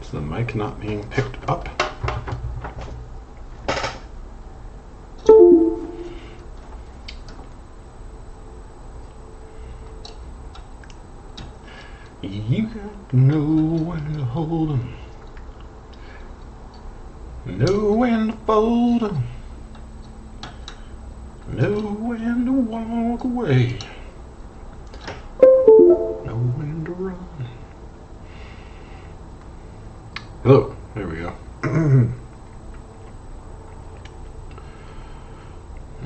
Is the mic not being picked up? You got to know when to hold 'em, know when to fold 'em, know when to walk away, know when to run. Hello, there we go.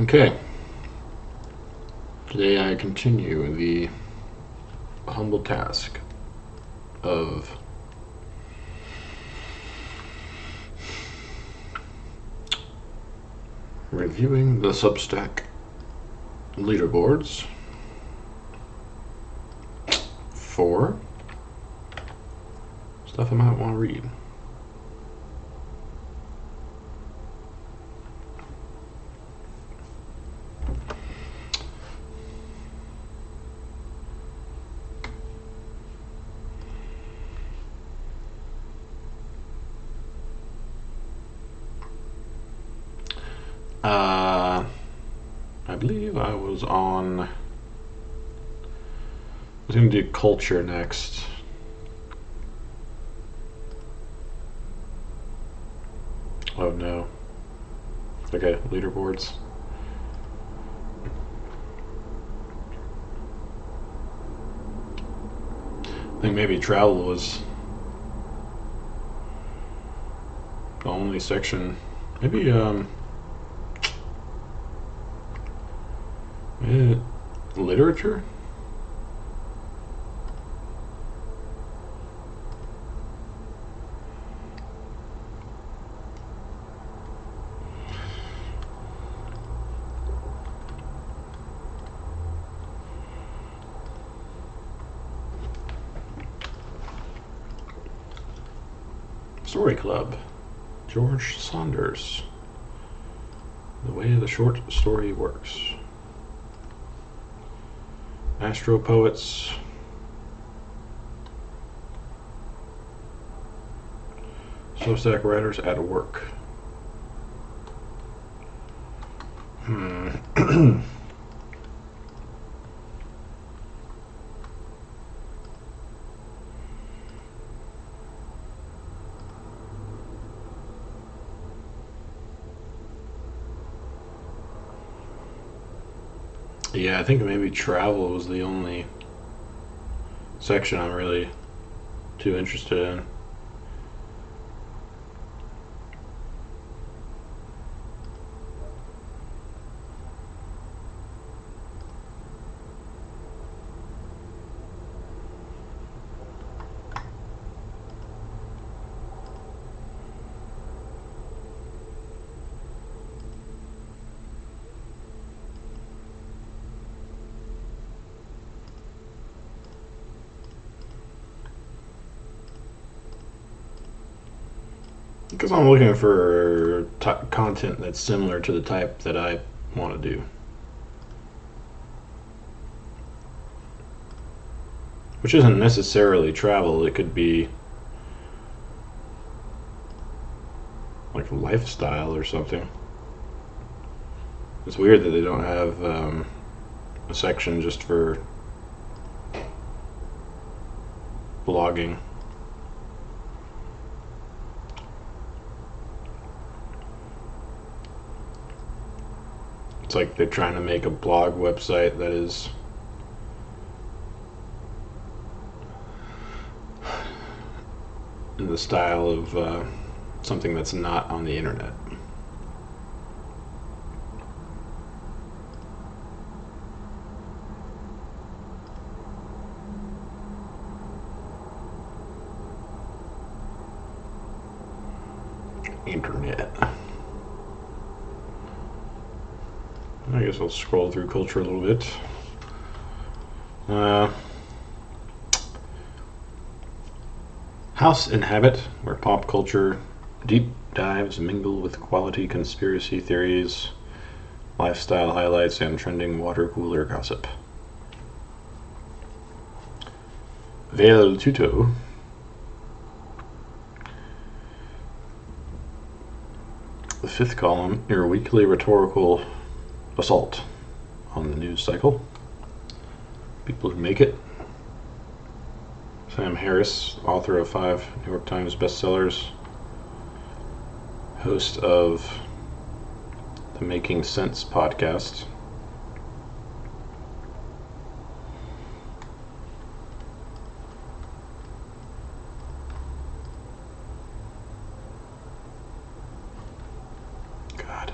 Okay, today I continue the humble task of reviewing the Substack leaderboards for stuff I might want to read. I believe I was going to do culture next. Oh no. Okay, leaderboards. I think maybe travel was the only section. Maybe literature? Story Club. George Saunders. The Way the Short Story Works. Astro Poets. Substack Writers at Work. Yeah, I think maybe travel was the only section I'm really too interested in. Because I'm looking for content that's similar to the type that I want to do. Which isn't necessarily travel, it could be like a lifestyle or something. It's weird that they don't have a section just for blogging. It's like they're trying to make a blog website that is in the style of something that's not on the internet. Internet. I guess I'll scroll through culture a little bit. House and Habit, where pop culture deep dives mingle with quality conspiracy theories, lifestyle highlights, and trending water cooler gossip. Veil Tuto, The fifth column, your weekly rhetorical assault on the news cycle. People who make it. Sam Harris, author of 5 New York Times bestsellers, host of the Making Sense podcast. God.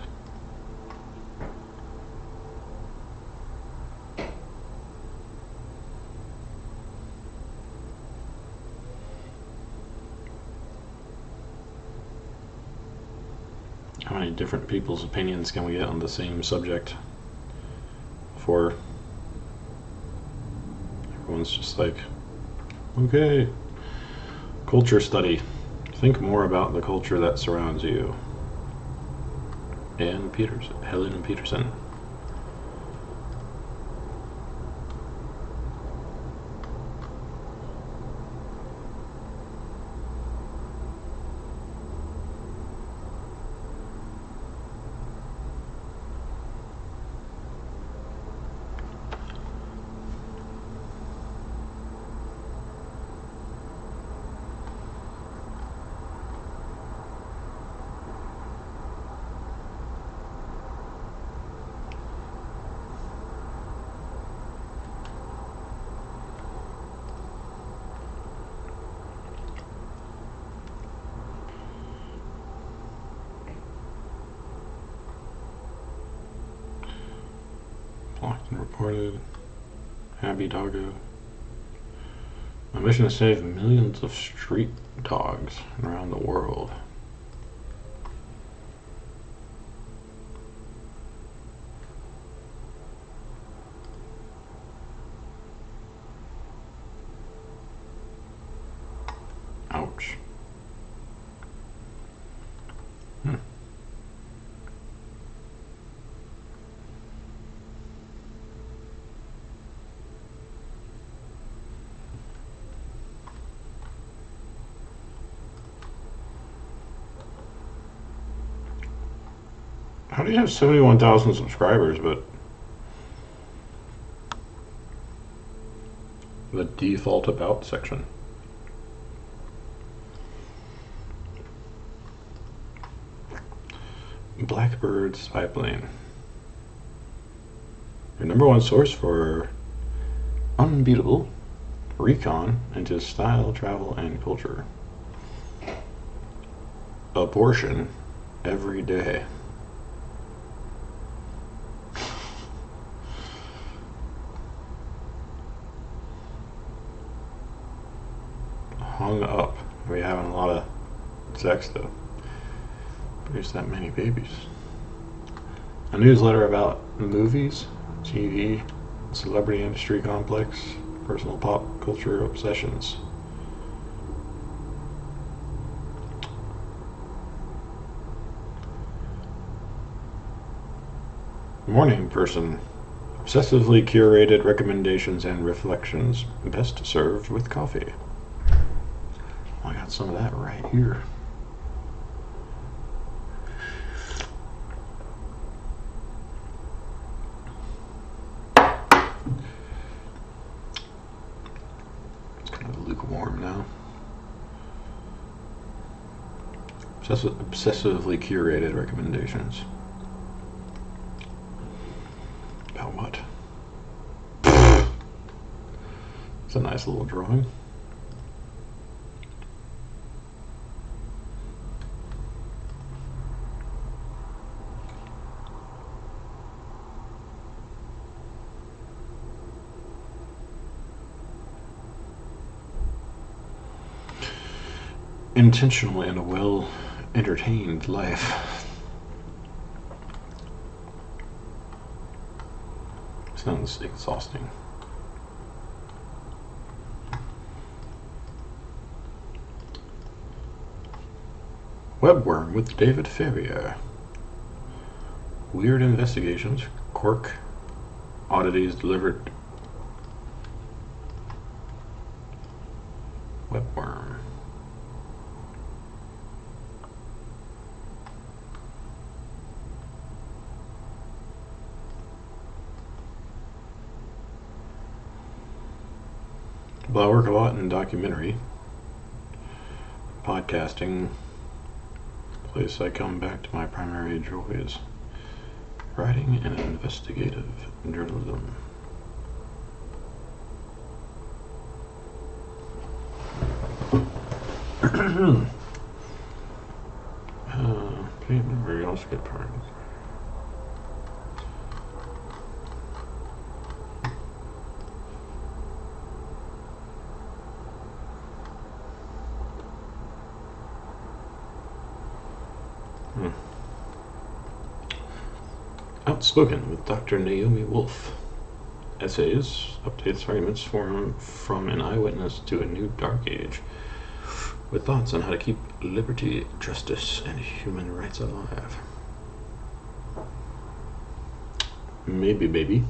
How many different people's opinions can we get on the same subject before everyone's just like, okay, culture study. Think more about the culture that surrounds you. Helen Peterson. Blocked and reported. Happy Doggo. My mission is to save millions of street dogs around the world. Ouch. How do you have 71,000 subscribers, but the default about section? Blackbird Spyplane. Your #1 source for unbeatable recon into style, travel, and culture. Abortion every day. Hung up. We're having a lot of sex to produce that many babies. A newsletter about movies, TV, celebrity industry complex, personal pop culture obsessions. Morning person. Obsessively curated recommendations and reflections, best served with coffee. I got some of that right here. It's kind of lukewarm now. Obsessively curated recommendations. About what? It's a nice little drawing. Intentional and a well-entertained life. Sounds exhausting. Webworm with David Ferrier. Weird investigations, quirk, oddities delivered. Webworm. But I work a lot in documentary, podcasting. Place I come back to my primary joy is writing and investigative journalism. Where else get part? Outspoken with Dr. Naomi Wolf. Essays, updates, arguments from an eyewitness to a new dark age, with thoughts on how to keep liberty, justice, and human rights alive. Maybe Baby.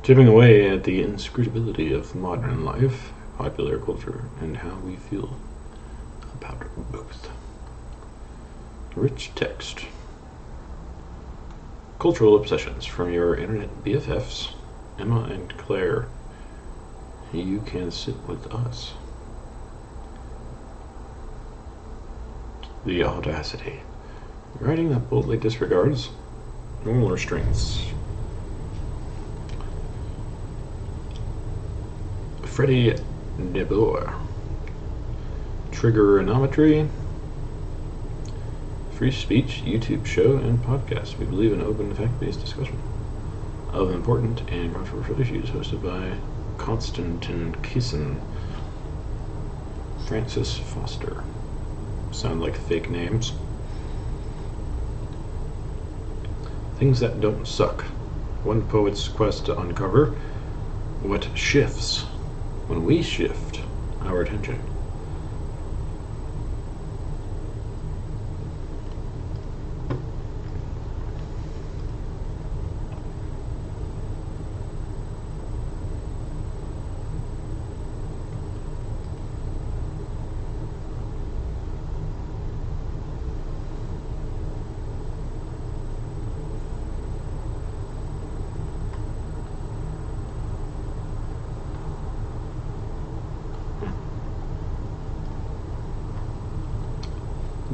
Chipping away at the inscrutability of modern life, popular culture, and how we feel about both. Rich text. Cultural obsessions from your internet BFFs, Emma and Claire. You can sit with us. The audacity. Writing that boldly disregards normal restraints. Freddie DeBoer. Trigonometry. Free speech, YouTube show, and podcast. We believe in open, fact-based discussion of important and controversial issues, hosted by Konstantin Kisin, Francis Foster. Sound like fake names. Things that don't suck. One poet's quest to uncover what shifts when we shift our attention.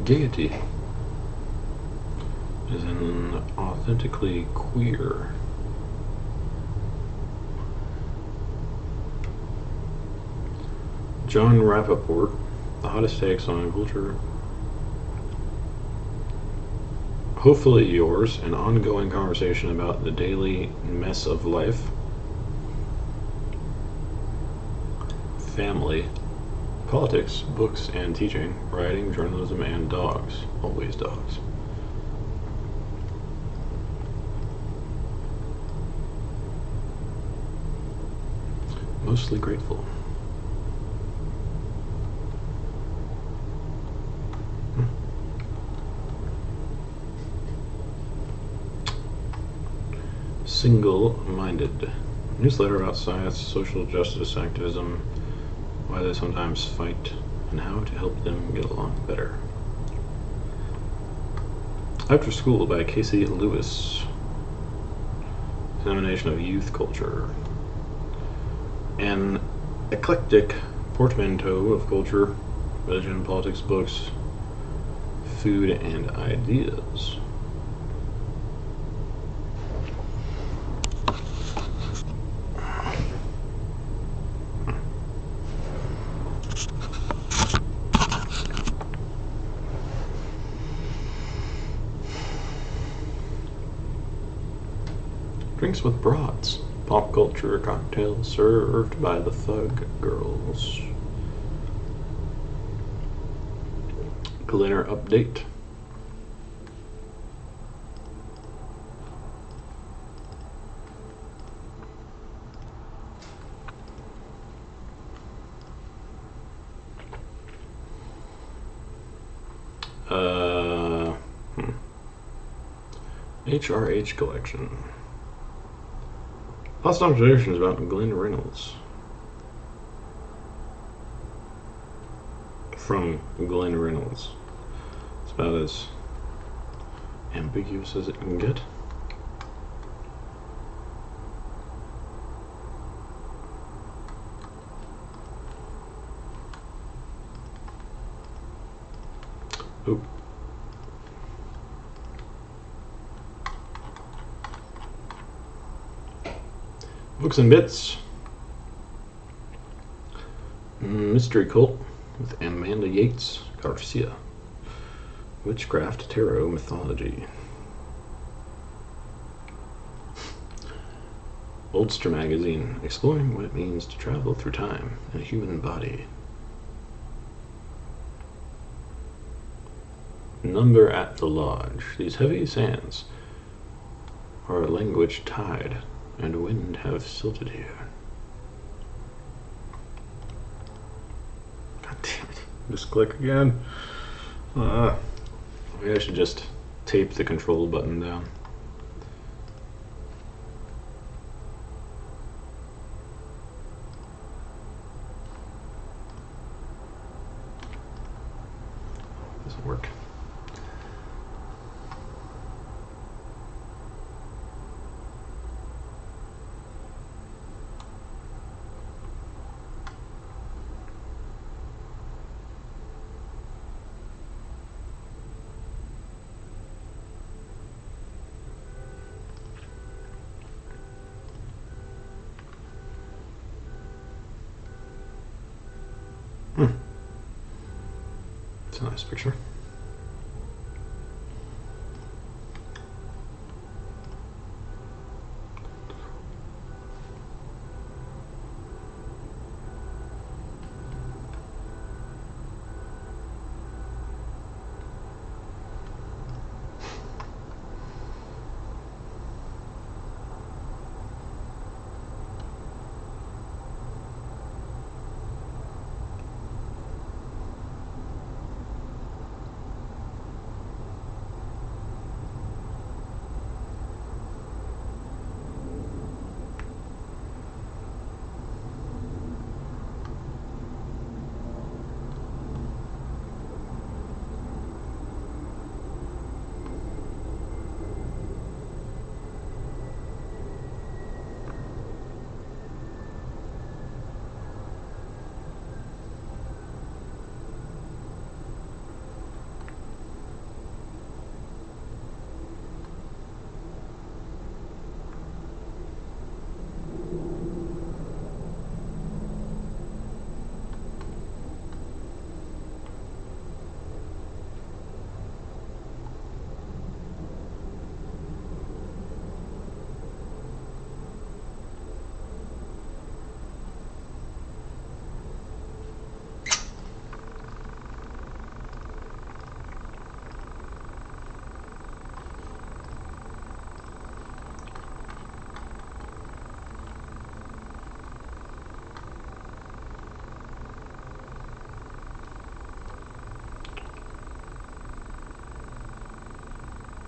Gaiety is an authentically queer. John Rappaport, the hottest takes on culture. Hopefully yours, an ongoing conversation about the daily mess of life. Family. Politics, books and teaching, writing, journalism, and dogs. Always dogs. Mostly grateful. Single-minded. Newsletter about science, social justice activism, why they sometimes fight, and how to help them get along better. After School by Casey Lewis. Examination of youth culture. An eclectic portmanteau of culture, religion, politics, books, food, and ideas. Drinks with Broads. Pop culture cocktails served by the Thug Girls. Glitter update. HRH collection. Last observations about Glenn Reynolds. From Glenn Reynolds. It's about as ambiguous as it can get. Oop. Books and Bits. Mystery Cult with Amanda Yates Garcia. Witchcraft, Tarot, Mythology. Oldster Magazine, exploring what it means to travel through time in a human body. Number at the Lodge. These heavy sands are a language tide and wind have silted here. God damn it. Just click again. Maybe I should just tape the control button down. Doesn't work. It's a nice picture.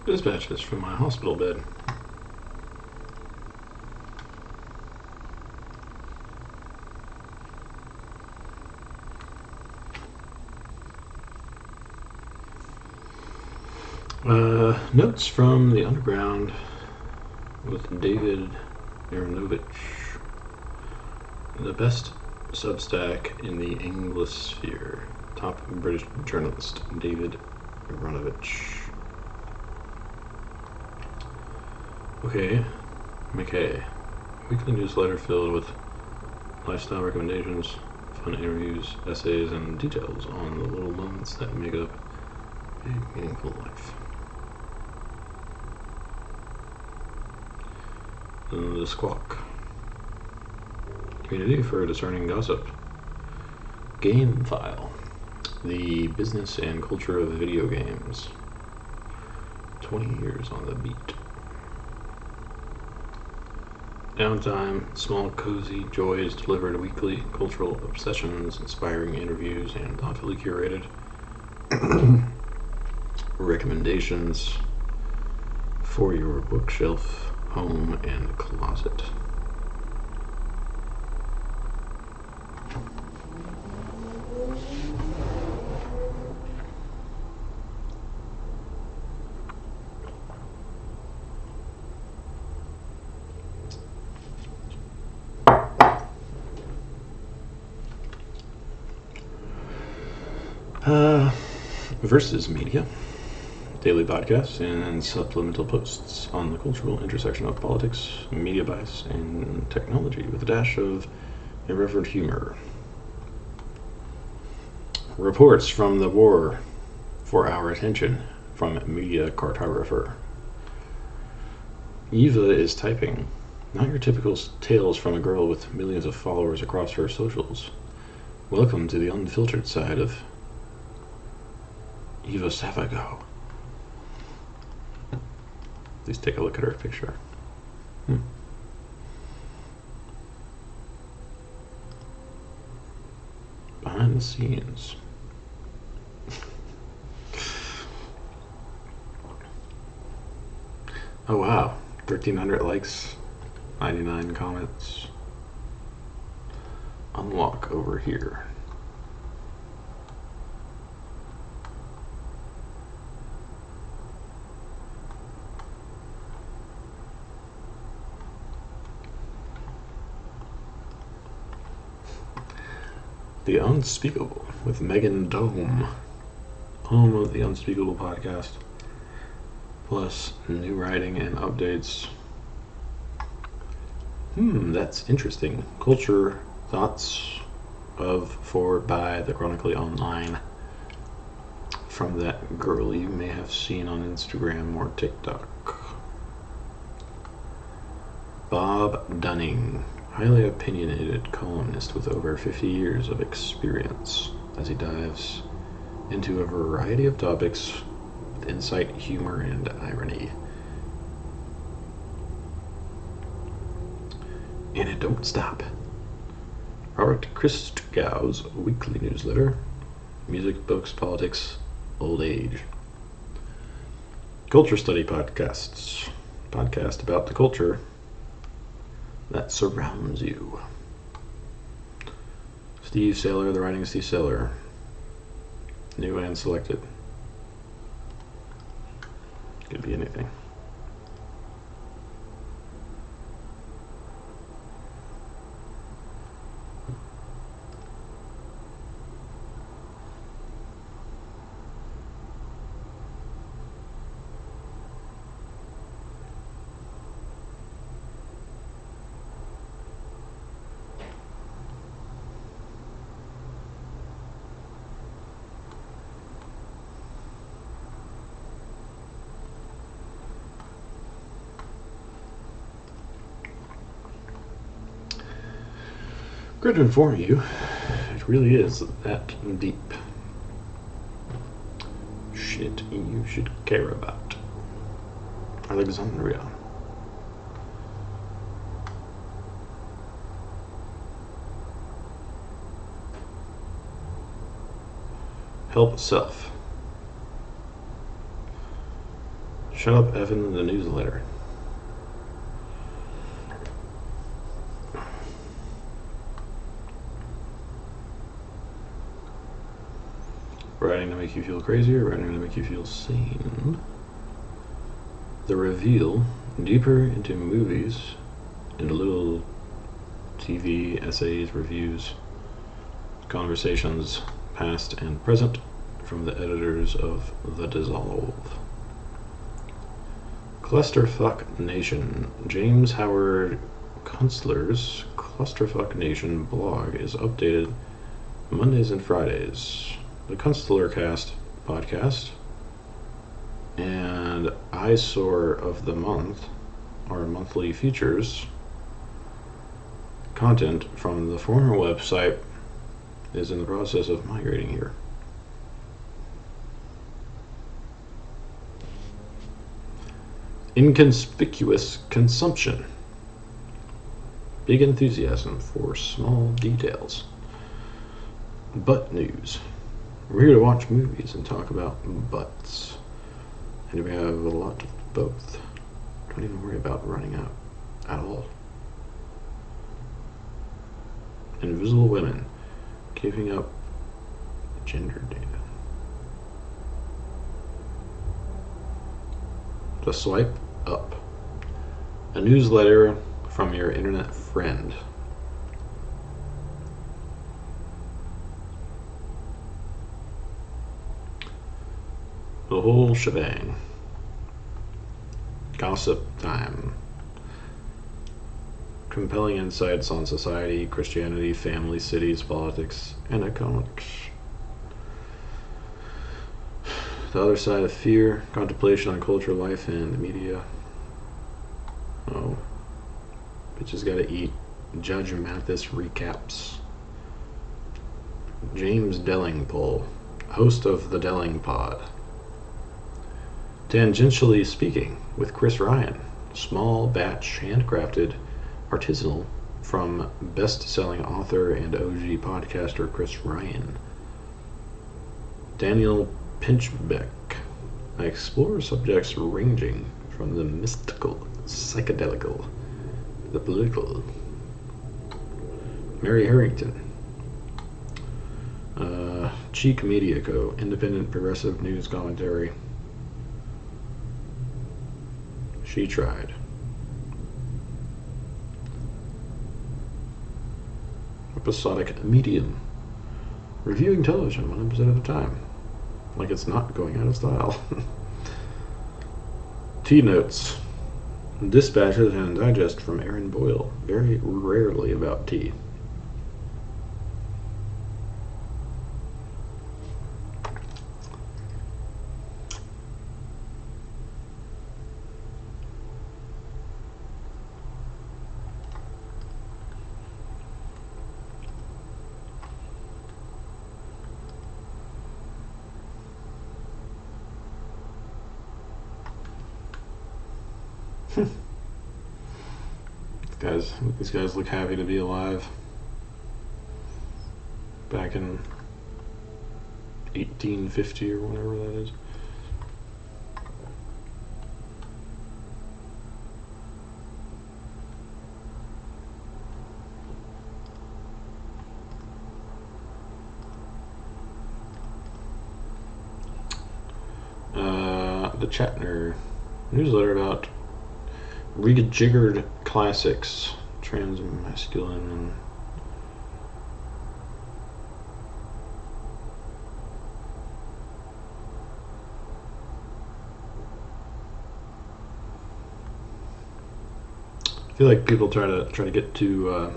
Dispatches from my hospital bed. Notes from the Underground with David Aaronovich. The best Substack in the Anglosphere. Top British journalist David Aaronovich. Okay, McKay. Weekly newsletter filled with lifestyle recommendations, fun interviews, essays, and details on the little moments that make up a meaningful life. The Squawk. Community for discerning gossip. Game File. The business and culture of video games. 20 years on the beat. Downtime, small cozy joys delivered weekly, cultural obsessions, inspiring interviews, and thoughtfully curated recommendations for your bookshelf, home, and closet. Versus Media, daily podcasts and supplemental posts on the cultural intersection of politics, media bias, and technology with a dash of irreverent humor. Reports from the war for our attention from Media Cartographer. Eva is typing, not your typical tales from a girl with millions of followers across her socials. Welcome to the unfiltered side of Eva Savago. Please take a look at her picture. Behind the scenes. Oh wow, 1,300 likes, 99 comments. Unlock over here. The Unspeakable with Megan Dome, home of the Unspeakable podcast, plus new writing and updates. That's interesting. Culture, thoughts of, for, by the Chronically Online, from that girl you may have seen on Instagram or TikTok. Bob Dunning, highly opinionated columnist with over 50 years of experience, as he dives into a variety of topics with insight, humor, and irony. And it don't stop. Robert Christgau's weekly newsletter, music, books, politics, old age. Culture Study Podcasts, podcast about the culture that surrounds you. Steve Saylor, the writing of Steve Saylor, new and selected. Could be anything. Good to inform you, it really is that deep. Shit you should care about. Alexandria. Help self. Shut up, Evan, the newsletter. Writing to make you feel crazy or writing to make you feel sane. The Reveal, deeper into movies, into little TV essays, reviews, conversations, past and present, from the editors of The Dissolve. Clusterfuck Nation. James Howard Kunstler's Clusterfuck Nation blog is updated Mondays and Fridays. The Kunstler Cast podcast and Eyesore of the Month, our monthly features. Content from the former website is in the process of migrating here. Inconspicuous consumption. Big enthusiasm for small details. Butt news. We're here to watch movies and talk about butts. And we have a lot of both. Don't even worry about running out at all. Invisible women. Keeping up gender data. The Swipe Up. A newsletter from your internet friend. The whole shebang. Gossip time. Compelling insights on society, Christianity, family, cities, politics, and economics. The other side of fear. Contemplation on culture, life, and the media. Oh. Bitches gotta eat. Judge Mathis recaps. James Dellingpole, host of the Delling Pod. Tangentially Speaking with Chris Ryan. Small batch, handcrafted, artisanal from best-selling author and OG podcaster Chris Ryan. Daniel Pinchbeck. I explore subjects ranging from the mystical, psychedelical, the political. Mary Harrington. Cheek Media Co. Independent progressive news commentary. She tried. Episodic Medium. Reviewing television one episode at a time. Like it's not going out of style. Tea Notes. Dispatches and digest from Aaron Boyle. Very rarely about tea. These guys look happy to be alive. Back in 1850 or whatever that is. The Chatner newsletter about rejiggered classics, transmasculine, and I feel like people try to get to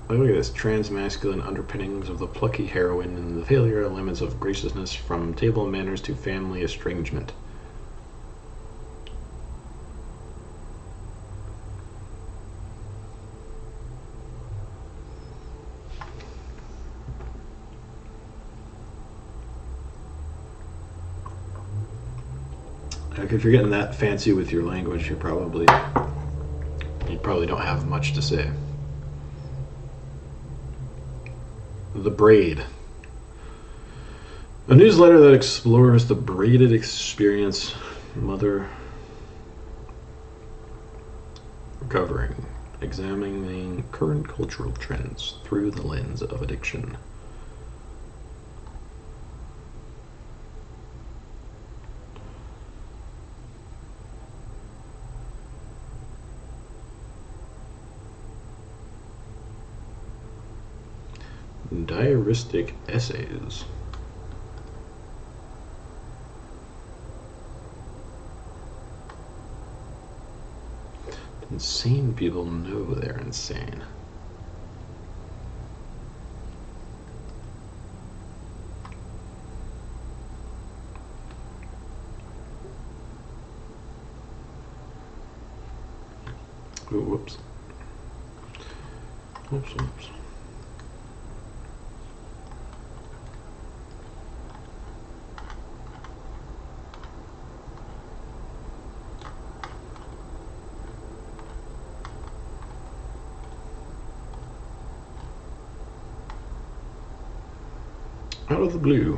look at this. Transmasculine underpinnings of the plucky heroine and the failure elements of graciousness from table manners to family estrangement. Like if you're getting that fancy with your language, you probably don't have much to say. The Braid. A newsletter that explores the braided experience, mother recovering, examining current cultural trends through the lens of addiction. Diaristic essays. Insane people know they're insane. Ooh, whoops. Whoops. Out of the blue.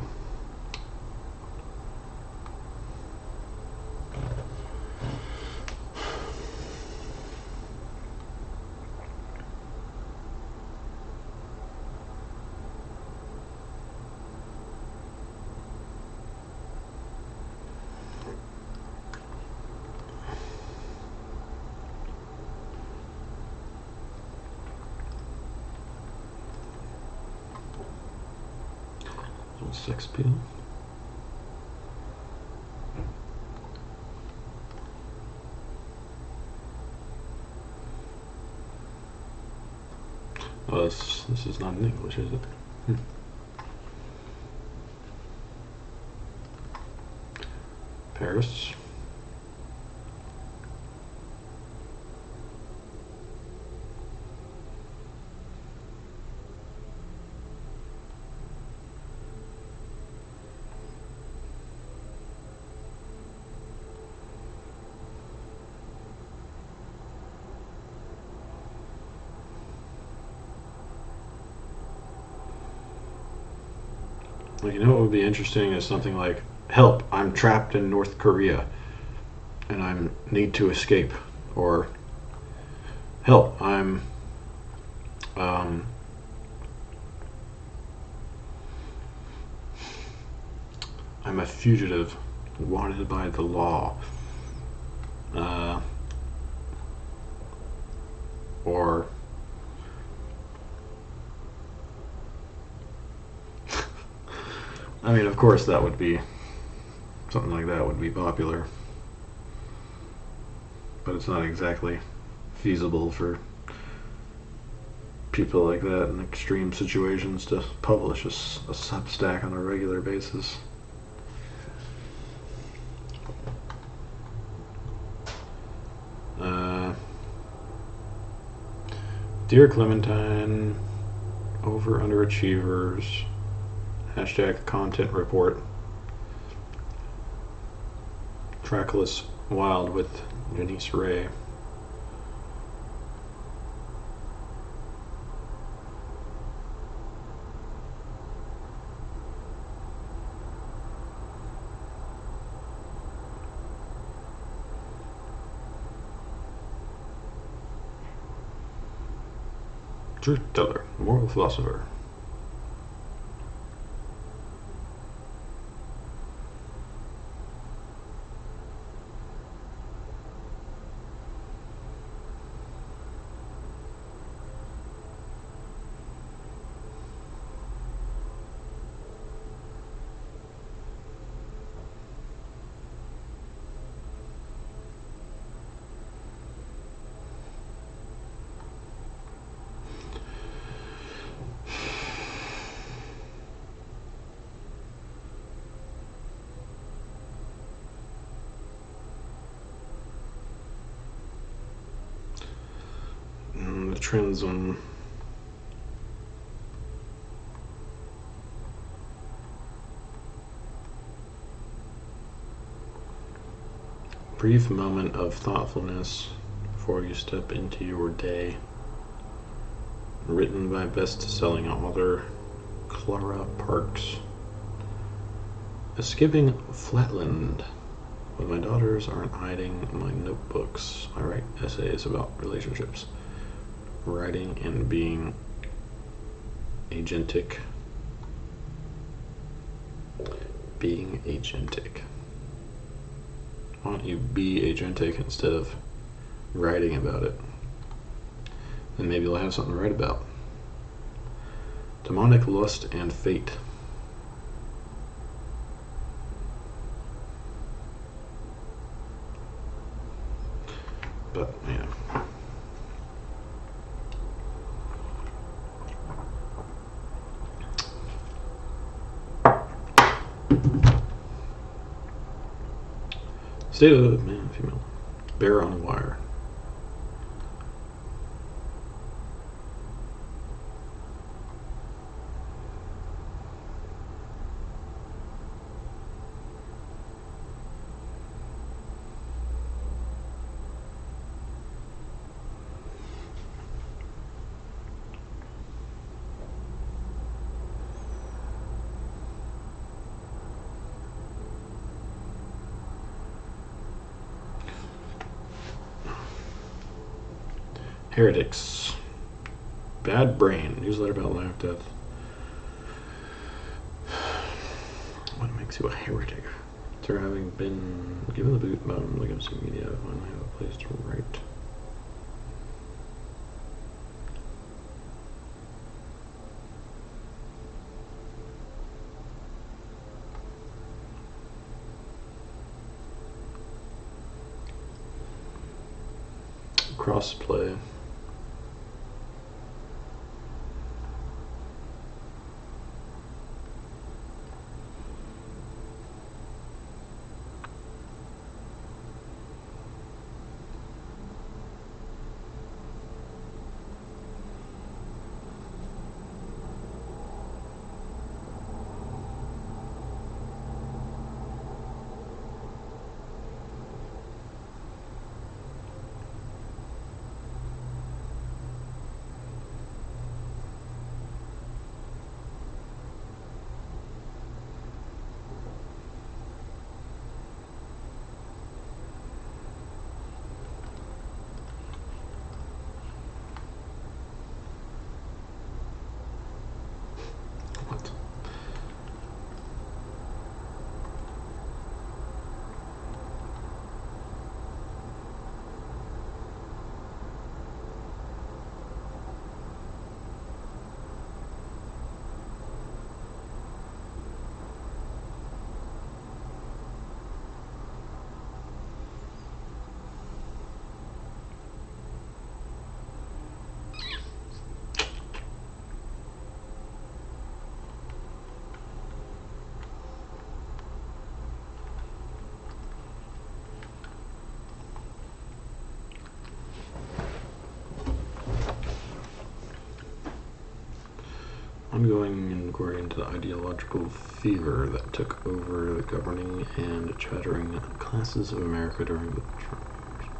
Sex appeal. Oh, this is not in English, is it? Paris. Well, you know what would be interesting is something like, help, I'm trapped in North Korea and I need to escape. Or, help, I'm a fugitive wanted by the law. Or I mean, of course, that would be something like that would be popular, but it's not exactly feasible for people like that in extreme situations to publish a Substack on a regular basis. Dear Clementine, over underachievers, hashtag content report, Trackless Wild with Janice Ray. Truth teller, moral philosopher. The trends on brief moment of thoughtfulness before you step into your day. Written by best-selling author Clara Parks. Escaping Flatland. When my daughters aren't hiding in my notebooks, I write essays about relationships. Writing and being agentic. Being agentic. Why don't you be agentic instead of writing about it? Then maybe you'll have something to write about. Demonic lust and fate. But, yeah. State of man, female. Bear on wire. Heretics. Bad Brain. Newsletter about life, death. What makes you a heretic? After having been given the boot by legacy media, I finally have a place to write. cross-play. What? Ongoing inquiry into the ideological fever that took over the governing and chattering classes of America during the Trump years.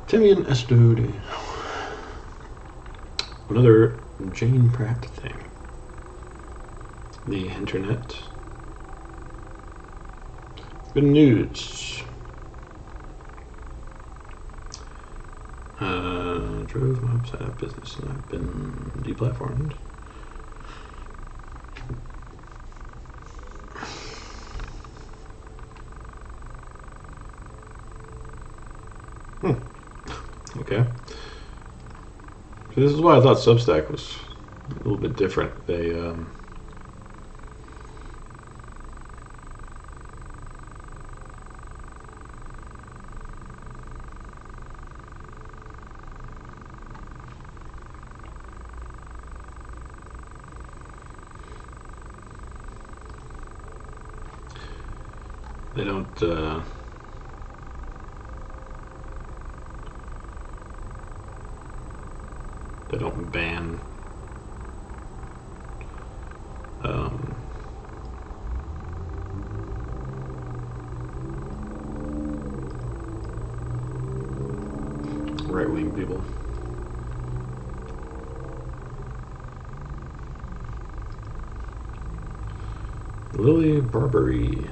Timian Estudi. Another Jane Pratt thing. The internet. Good news. Drove my website out of business and I've been deplatformed. Okay. So this is why I thought Substack was a little bit different. They don't ban right-wing people. Lily Barbary.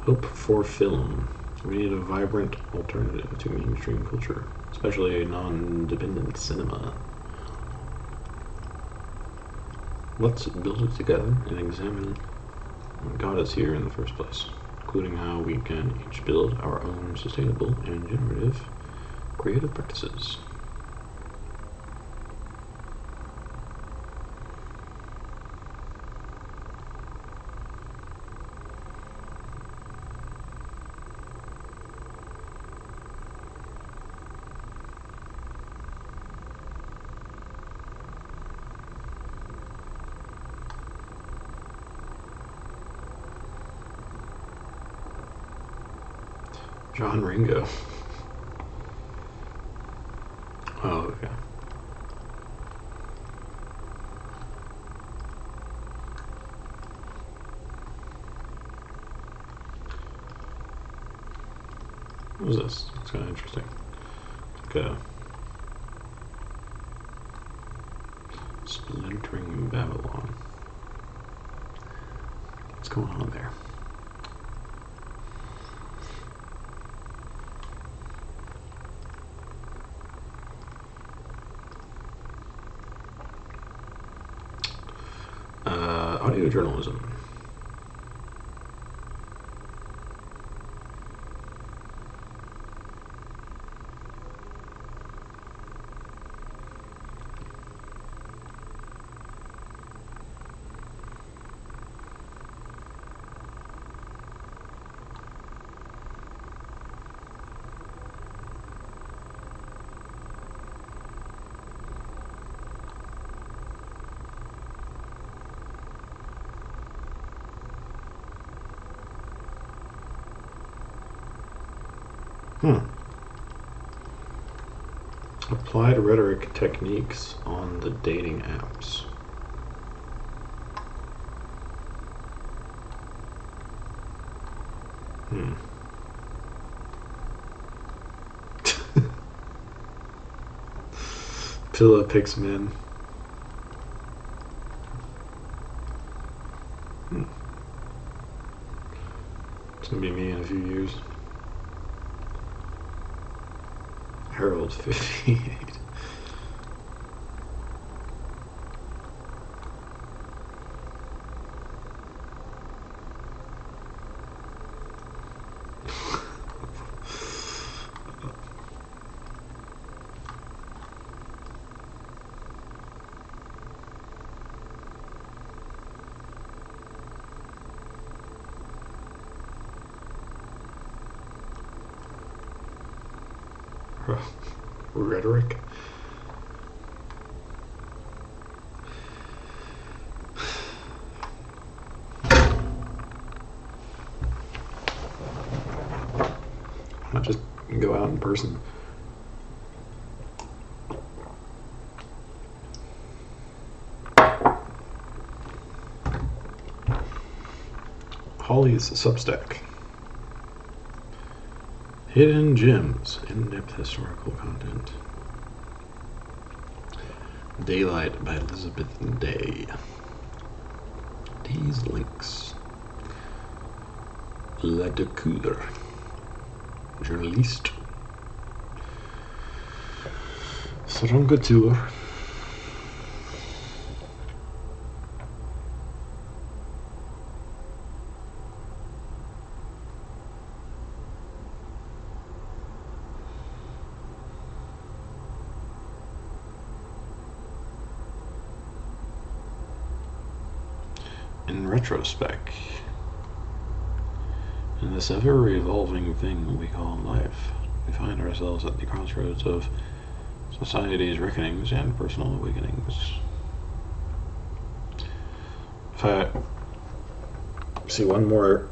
Hope for film. We need a vibrant alternative to mainstream culture, especially a non-dependent cinema. Let's build it together and examine what got us here in the first place, including how we can each build our own sustainable and generative creative practices. John Ringo. Oh, okay. What was this? It's kind of interesting. Okay. Splintering Babylon. What's going on there? Audio journalism. Applied rhetoric techniques on the dating apps. Pilla picks men. It's gonna be me in a few years. Harold 58. Rhetoric. I'll just go out in person. Holly's Substack. Hidden gems, in-depth historical content. Daylight by Elizabeth Day. These links. La Decouleur. Journaliste. Srongateur. In retrospect, in this ever-evolving thing we call life, we find ourselves at the crossroads of society's reckonings and personal awakenings. If I see one more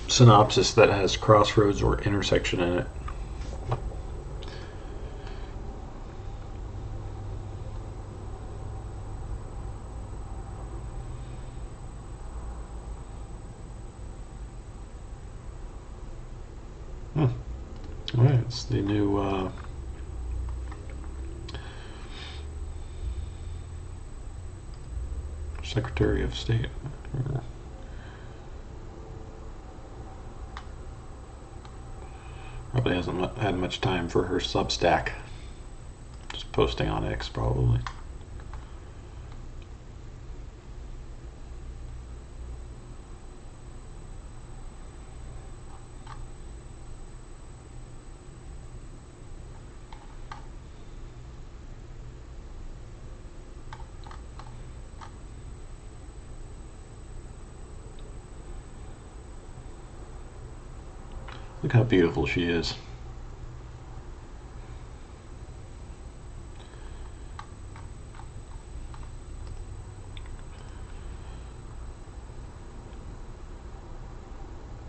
synopsis that has crossroads or intersection in it. Alright, it's the new Secretary of State. Probably hasn't had much time for her Substack. Just posting on X, probably. Look how beautiful she is.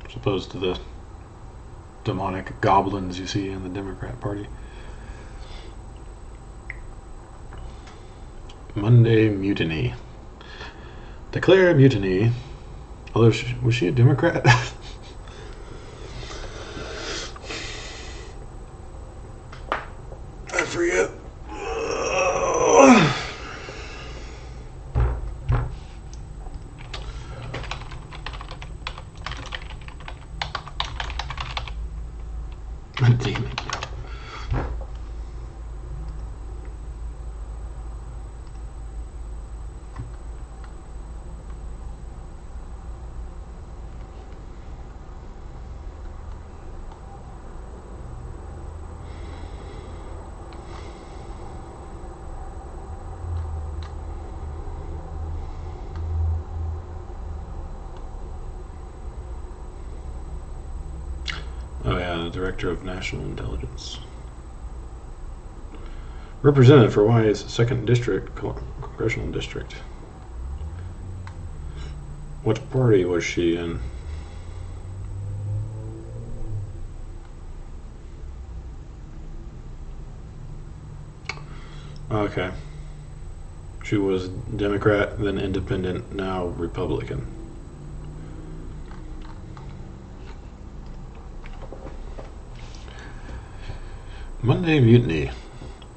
As opposed to the demonic goblins you see in the Democrat Party. Monday Mutiny. Declare mutiny. Although, was she a Democrat? I forget. Damn it. Oh yeah, the Director of National Intelligence. Representative for Hawaii's 2nd District, Congressional District. What party was she in? Okay. She was Democrat, then Independent, now Republican. Monday Mutiny.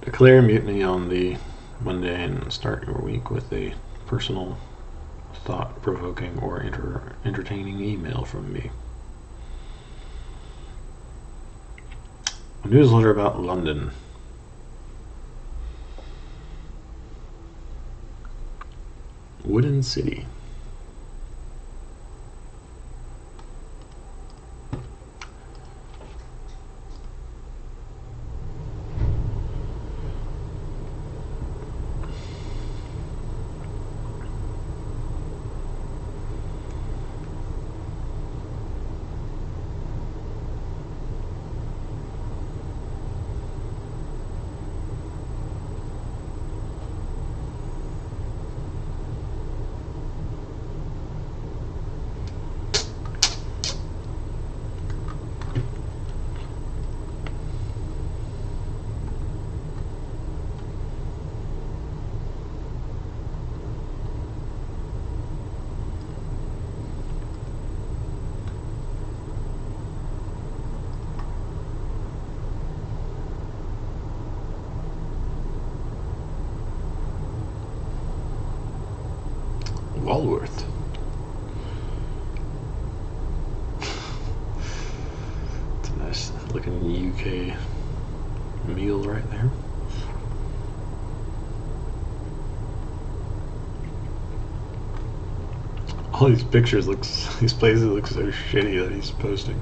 Declare mutiny on the Monday and start your week with a personal, thought-provoking, or entertaining email from me. A newsletter about London. Wooden City. Walworth. It's a nice looking UK meal right there. All these pictures these places look so shitty that he's posting.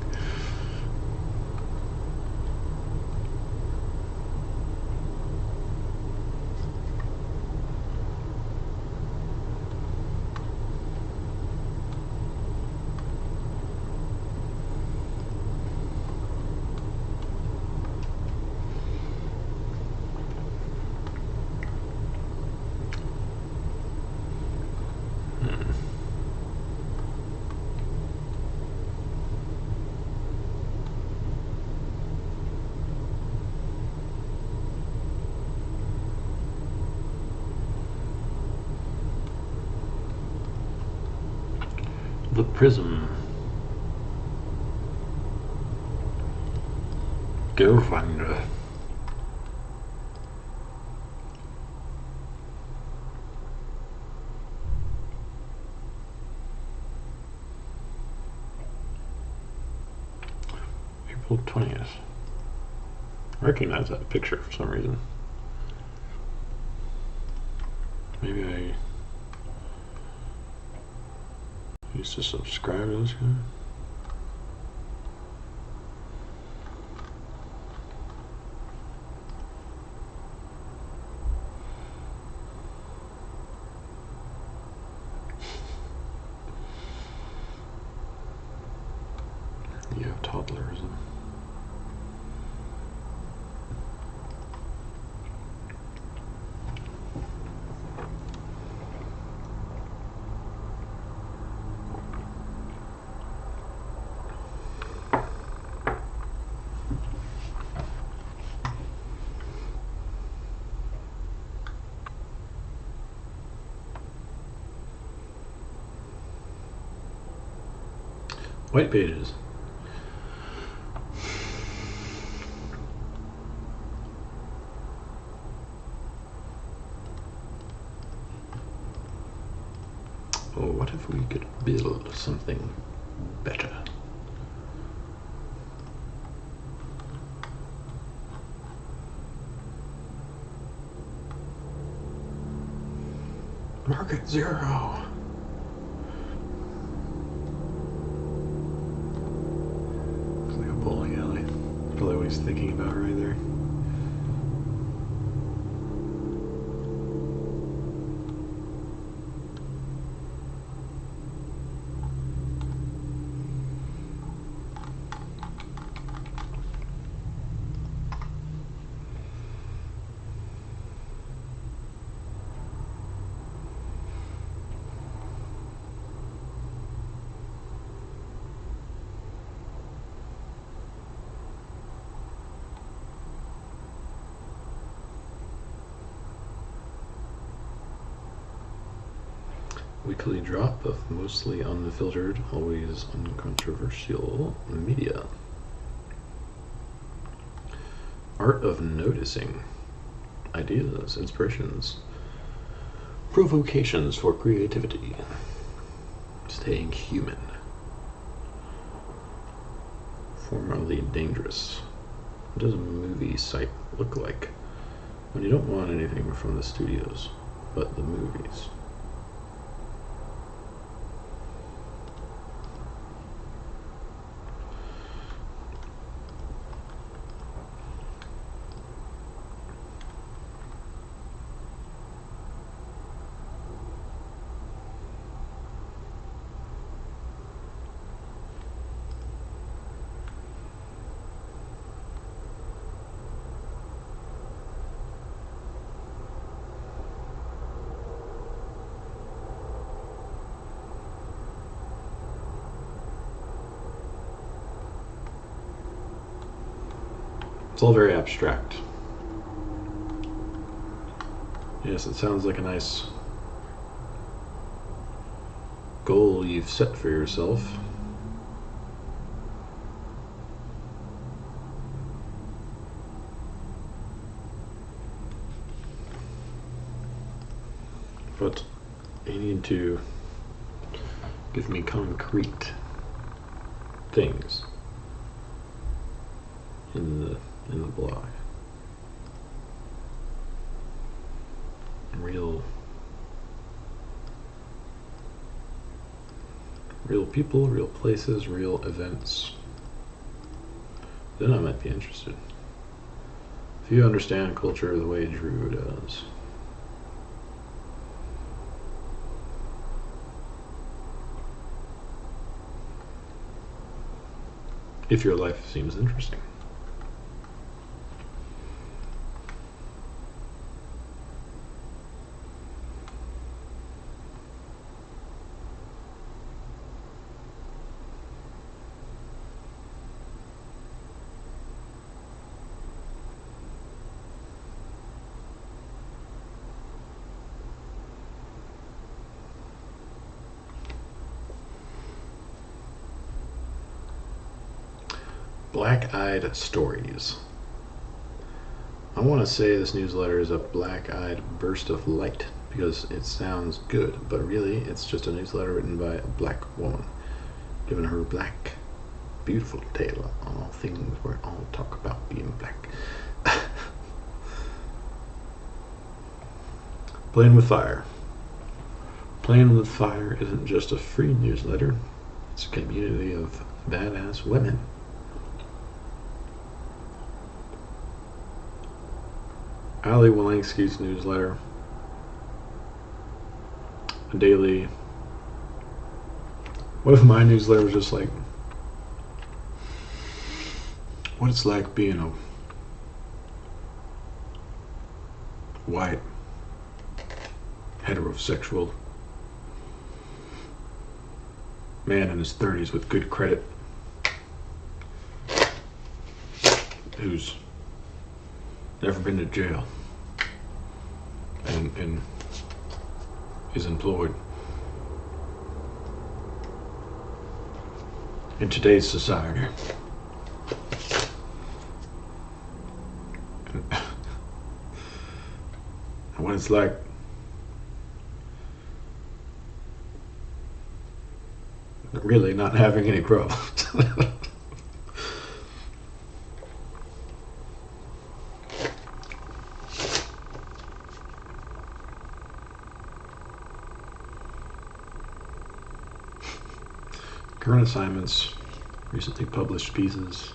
The Prism. Go finder. April 20th. I recognize that picture for some reason. Maybe I used to subscribe to this guy. You have toddlerism. White pages. Oh, what if we could build something better? Market zero. It's like a bowling alley. Probably what he's thinking about right there. weekly drop of mostly unfiltered, always uncontroversial media. Art of noticing. Ideas, inspirations, provocations for creativity. Staying human. Formerly dangerous. What does a movie site look like when you don't want anything from the studios but the movies? It's all very abstract. Yes, it sounds like a nice goal you've set for yourself. But you need to give me concrete things in the blog. Real people, real places, real events. Then I might be interested. If you understand culture the way Drew does. If your life seems interesting. Black-eyed stories. I want to say this newsletter is a black-eyed burst of light because it sounds good, but really it's just a newsletter written by a black woman, giving her black, beautiful tale on all things where all talk about being black. Playing with Fire. Playing with Fire isn't just a free newsletter, it's a community of badass women. Ali Walensky's newsletter, a daily. What if my newsletter was just like what it's like being a white, heterosexual man in his 30s with good credit who's never been to jail and is employed in today's society. And what it's like really not having any problems. Current assignments, recently published pieces.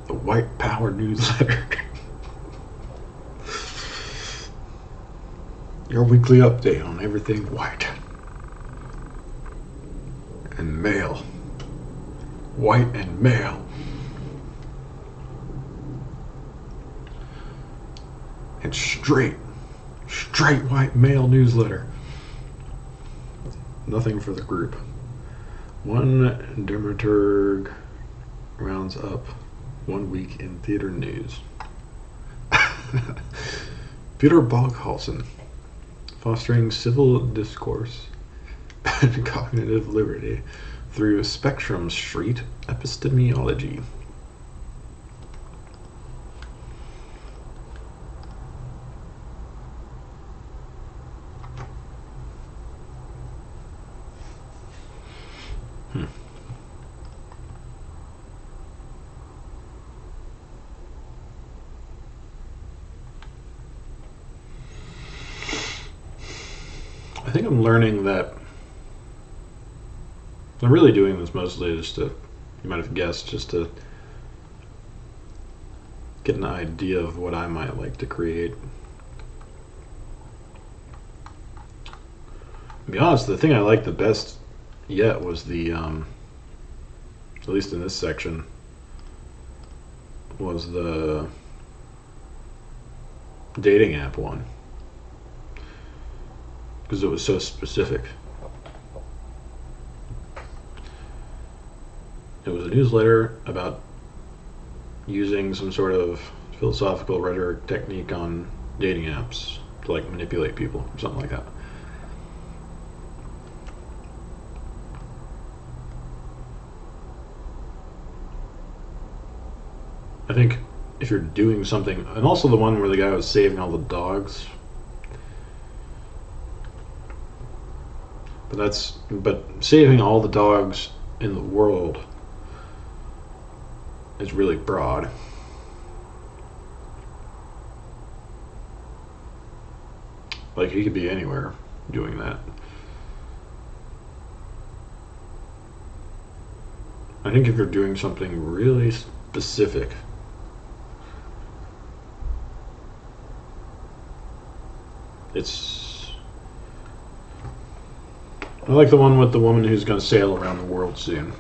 The white power newsletter. Your weekly update on everything white. male. White and male. And straight white male newsletter. Nothing for the group. One dramaturg rounds up 1 week in theater news. Peter Boghalsen, fostering civil discourse and cognitive liberty through Spectrum Street epistemology. I think I'm learning that I'm really doing this mostly just to, you might have guessed, just to get an idea of what I might like to create. To be honest, the thing I liked the best yet was the, at least in this section, was the dating app one. Because it was so specific. It was a newsletter about using some sort of philosophical rhetoric technique on dating apps to like manipulate people, or something like that. I think if you're doing something, and also the one where the guy was saving all the dogs. But saving all the dogs in the world is really broad. Like, he could be anywhere doing that. I think if you're doing something really specific, I like the one with the woman who's going to sail around the world soon.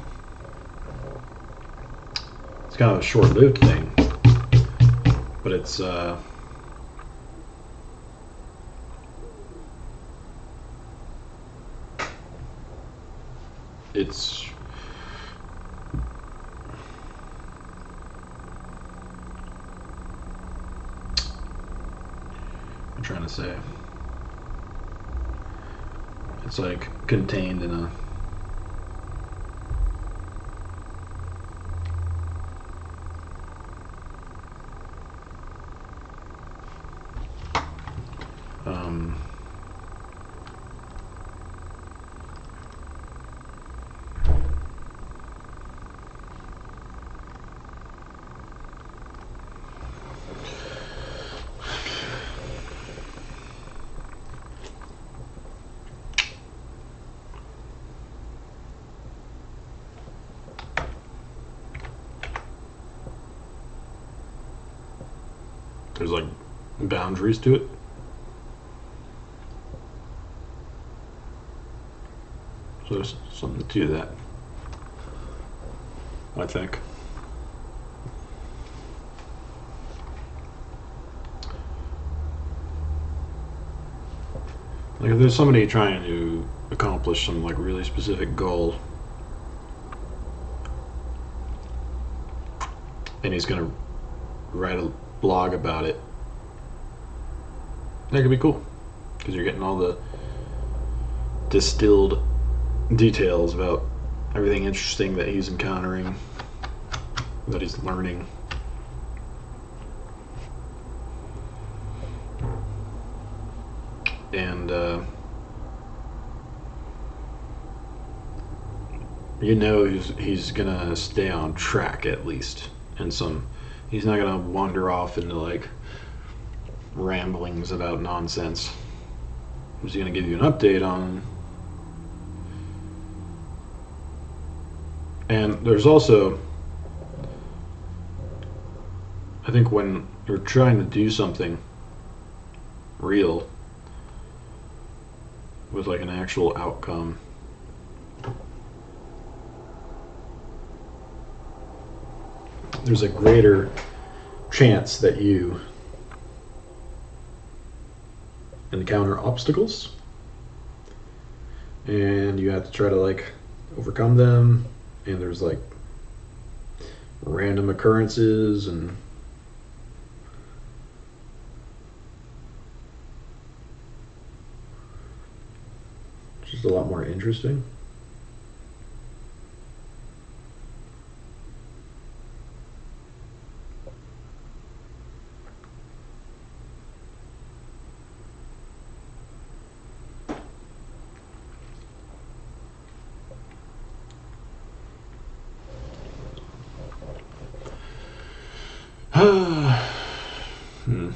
It's kind of a short-lived thing, but it's I'm trying to say, it's like contained in a there's like boundaries to it. So there's something to that, I think. Like if there's somebody trying to accomplish some like really specific goal, and he's gonna write a blog about it, that could be cool because you're getting all the distilled details about everything interesting that he's encountering, that he's learning. And you know he's gonna stay on track at least, and he's not gonna wander off into like ramblings about nonsense. He's gonna give you an update on. And there's also, I think when you're trying to do something real with like an actual outcome, there's a greater chance that you encounter obstacles and you have to try to like overcome them, and there's like random occurrences and just a lot more interesting. Hmm.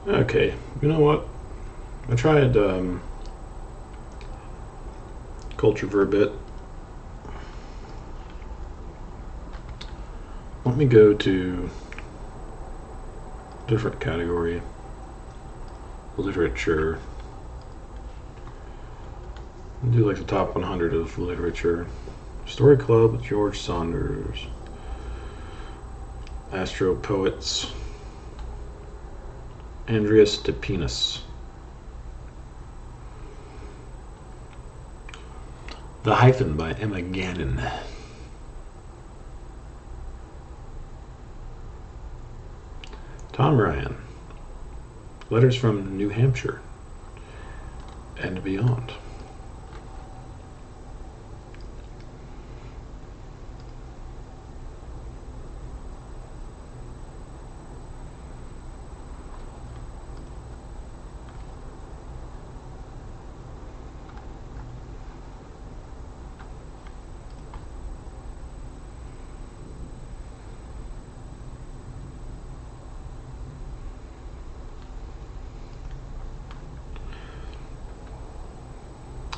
Okay, you know what? I tried culture for a bit. Let me go to different category. Literature. I'll do like the top 100 of literature. Story Club with George Saunders. Astro Poets. Andreas Stepinas. The Hyphen by Emma Gannon. Tom Ryan. Letters from New Hampshire and Beyond.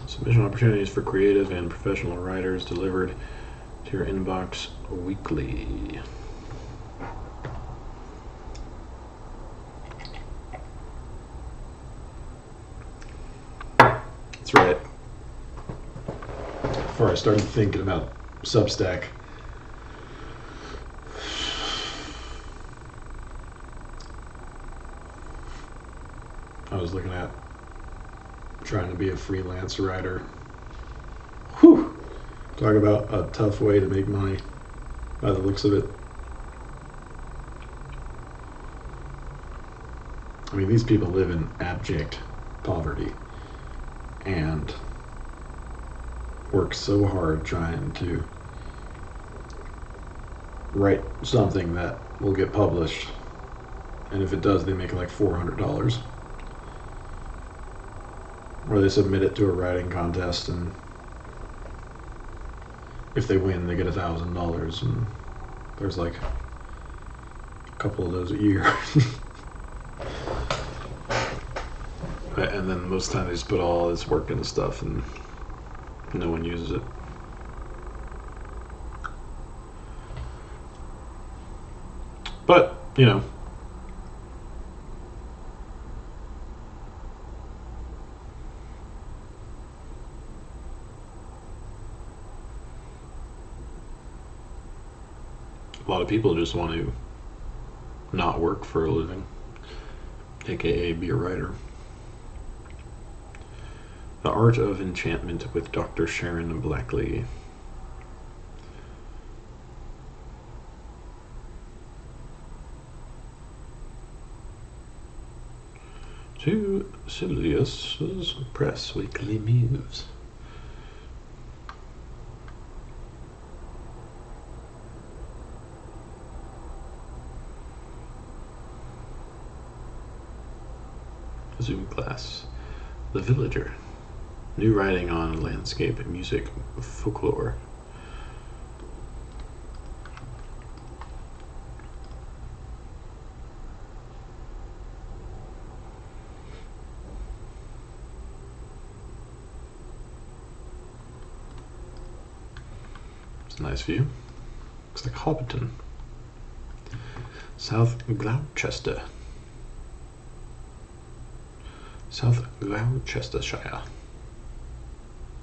Submission opportunities for creative and professional writers delivered to your inbox weekly. That's right. Before I started thinking about Substack, I was looking at trying to be a freelance writer. Whew! Talk about a tough way to make money by the looks of it. I mean, these people live in abject poverty and work so hard trying to write something that will get published, and if it does, they make like $400. Or they submit it to a writing contest, and if they win, they get $1,000, and there's like a couple of those a year. And then most of the time they just put all this work into stuff and no one uses it. But, you know, a lot of people just want to not work for a living, aka be a writer. The Art of Enchantment with Dr. Sharon Blackley. To Silius's Press Weekly News. Zoom class. The Villager. New writing on landscape music folklore. It's a nice view. Looks like Hobbiton. South Gloucestershire. South Gloucestershire.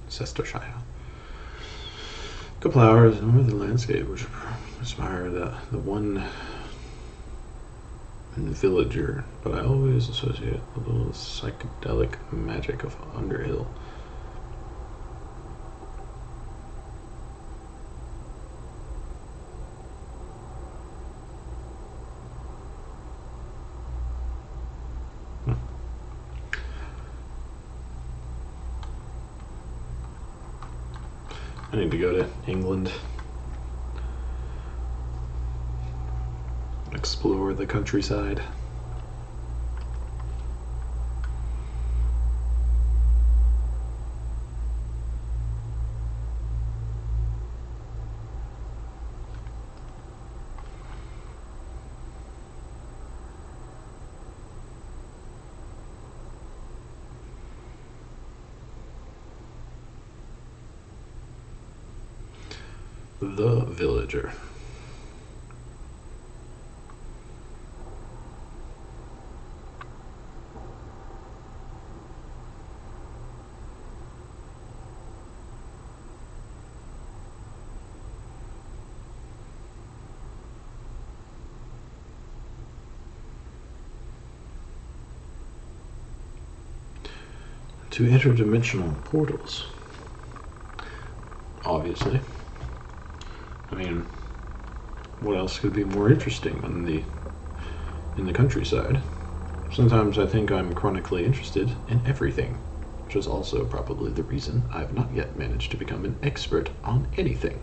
Chestershire. Couple hours over the landscape, which inspire the one villager, but I always associate a little psychedelic magic of Underhill. I need to go to England, explore the countryside. The Villager. To interdimensional portals. Obviously. I mean, what else could be more interesting than in the countryside? Sometimes I think I'm chronically interested in everything, which is also probably the reason I've not yet managed to become an expert on anything.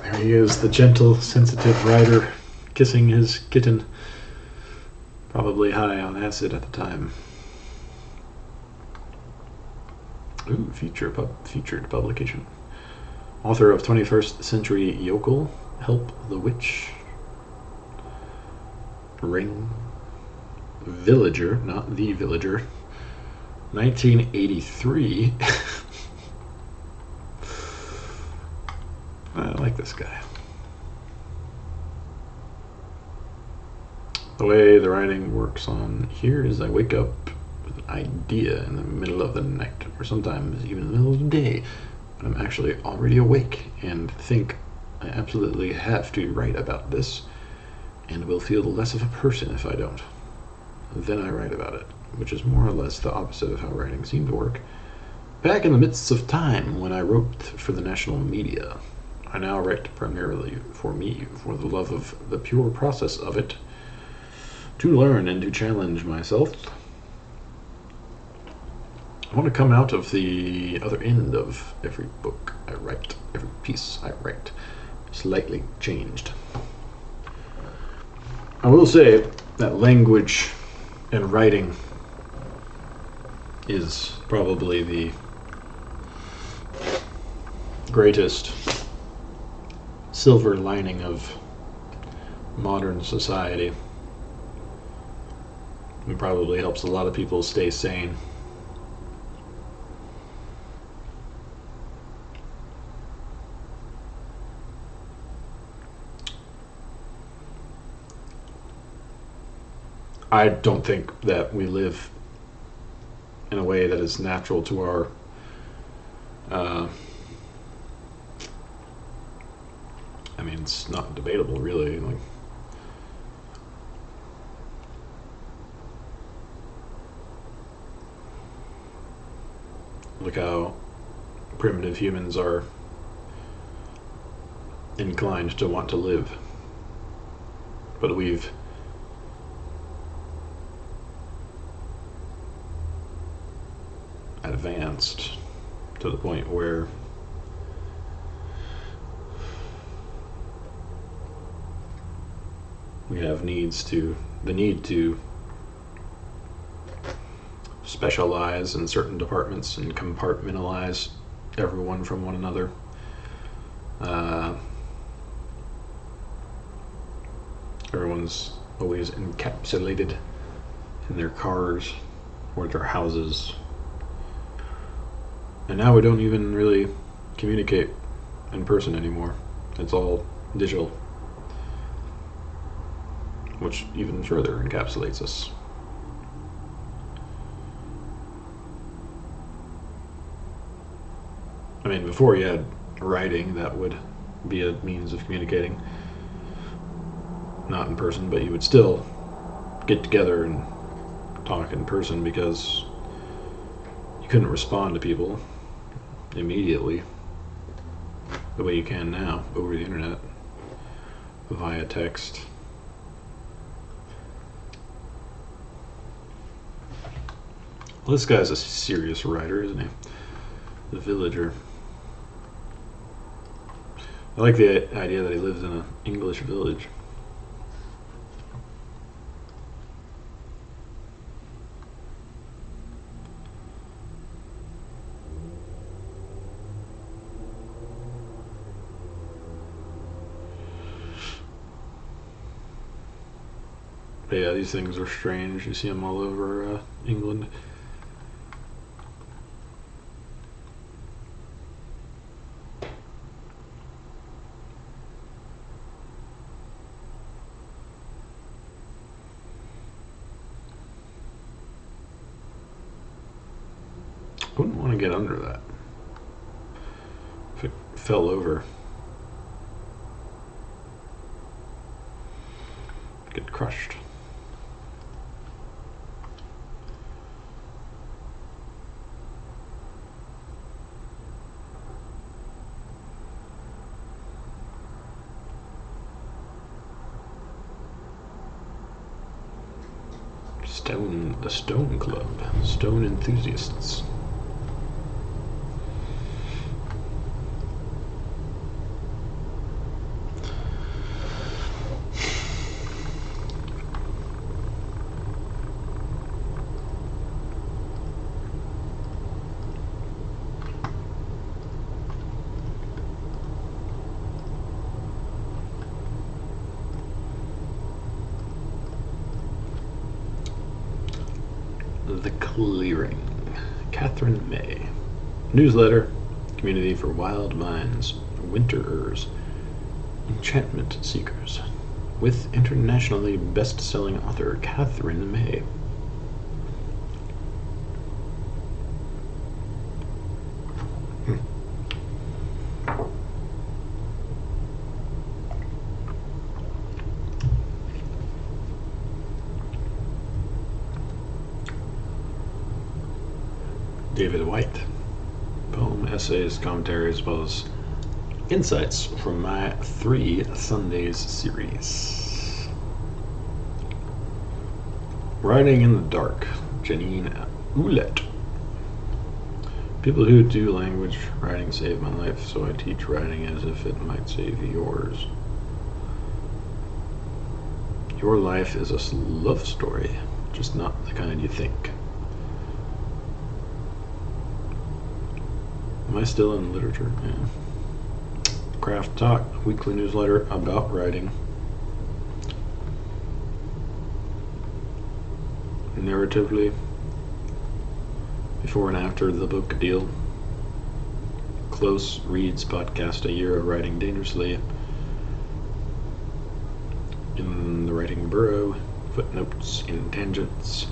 There he is, the gentle, sensitive rider, kissing his kitten, probably high on acid at the time. Ooh, featured publication. Author of 21st Century Yokel, Help the Witch, Ring, Villager, not The Villager, 1983. I like this guy. The way the writing works on here is I wake up with an idea in the middle of the night, or sometimes even in the middle of the day, but I'm actually already awake and think I absolutely have to write about this and will feel less of a person if I don't. Then I write about it, which is more or less the opposite of how writing seemed to work back in the midst of time when I wrote for the national media. I now write primarily for me, for the love of the pure process of it, to learn and to challenge myself. I want to come out of the other end of every book I write, every piece I write, slightly changed. I will say that language and writing is probably the greatest silver lining of modern society. It probably helps a lot of people stay sane. I don't think that we live in a way that is natural to our I mean, it's not debatable, really. Like, look how primitive humans are inclined to want to live. But we've advanced to the point where we have the need to specialize in certain departments and compartmentalize everyone from one another. Everyone's always encapsulated in their cars or their houses. And now we don't even really communicate in person anymore. It's all digital, which even further encapsulates us. I mean, before you had writing, that would be a means of communicating. Not in person, but you would still get together and talk in person because you couldn't respond to people immediately the way you can now over the internet via text. Well, this guy's a serious writer, isn't he? The Villager. I like the idea that he lives in an English village. But yeah, these things are strange. You see them all over England. I wouldn't want to get under that. If it fell over, get crushed. The Stone Club. Stone enthusiasts. The Clearing. Catherine May. Newsletter. Community for wild minds, winterers, enchantment seekers. With internationally best-selling author Catherine May. David White. Poem, essays, commentaries, as well as insights from my 3 Sundays series. Writing in the Dark. Janine Ouellette. People who do language writing save my life, so I teach writing as if it might save yours. Your life is a love story, just not the kind you think. Am I still in literature? Yeah. Craft Talk, a weekly newsletter about writing. Narratively, before and after the book deal. Close Reads podcast, a year of writing dangerously. In the Writing Burrow, footnotes in tangents.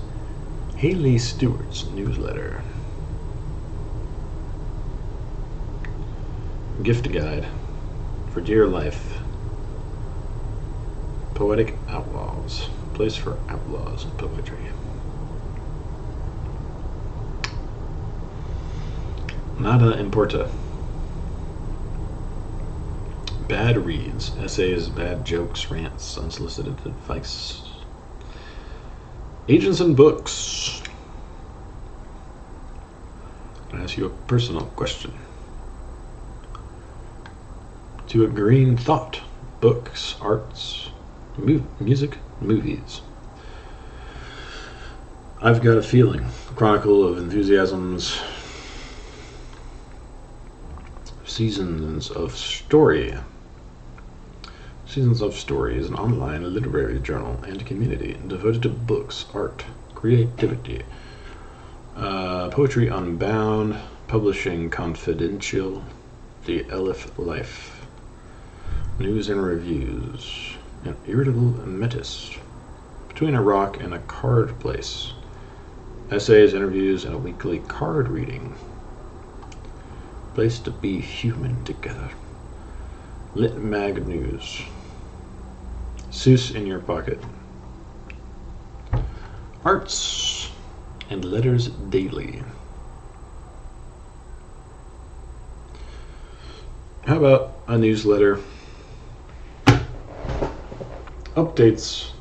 Haley Stewart's newsletter. Gift guide for dear life. Poetic Outlaws, place for outlaws and poetry. Nada Importa. Bad reads, essays, bad jokes, rants, unsolicited advice. Agents and Books. I'll ask you a personal question. To a Green Thought. Books, arts, music, movies. I've Got a Feeling. Chronicle of Enthusiasms. Seasons of Story. Seasons of Story is an online literary journal and community devoted to books, art, creativity, Poetry Unbound, Publishing Confidential, The Elif Life. News and reviews. An irritable metis. Between a rock and a card place. Essays, interviews, and a weekly card reading. Place to be human together. Lit Mag News. Seuss in your pocket. Arts and Letters Daily. How about a newsletter? Updates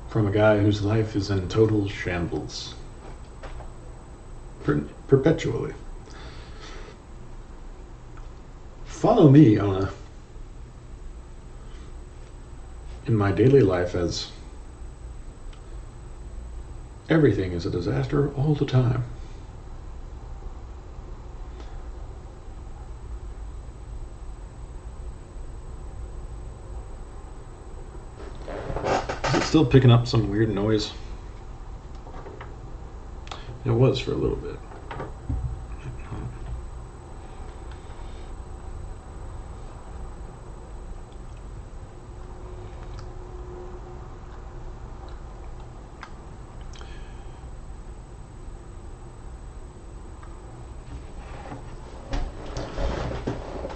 from a guy whose life is in total shambles. Perpetually. Follow me in my daily life as everything is a disaster all the time. Is it Still picking up some weird noise. It was for a little bit.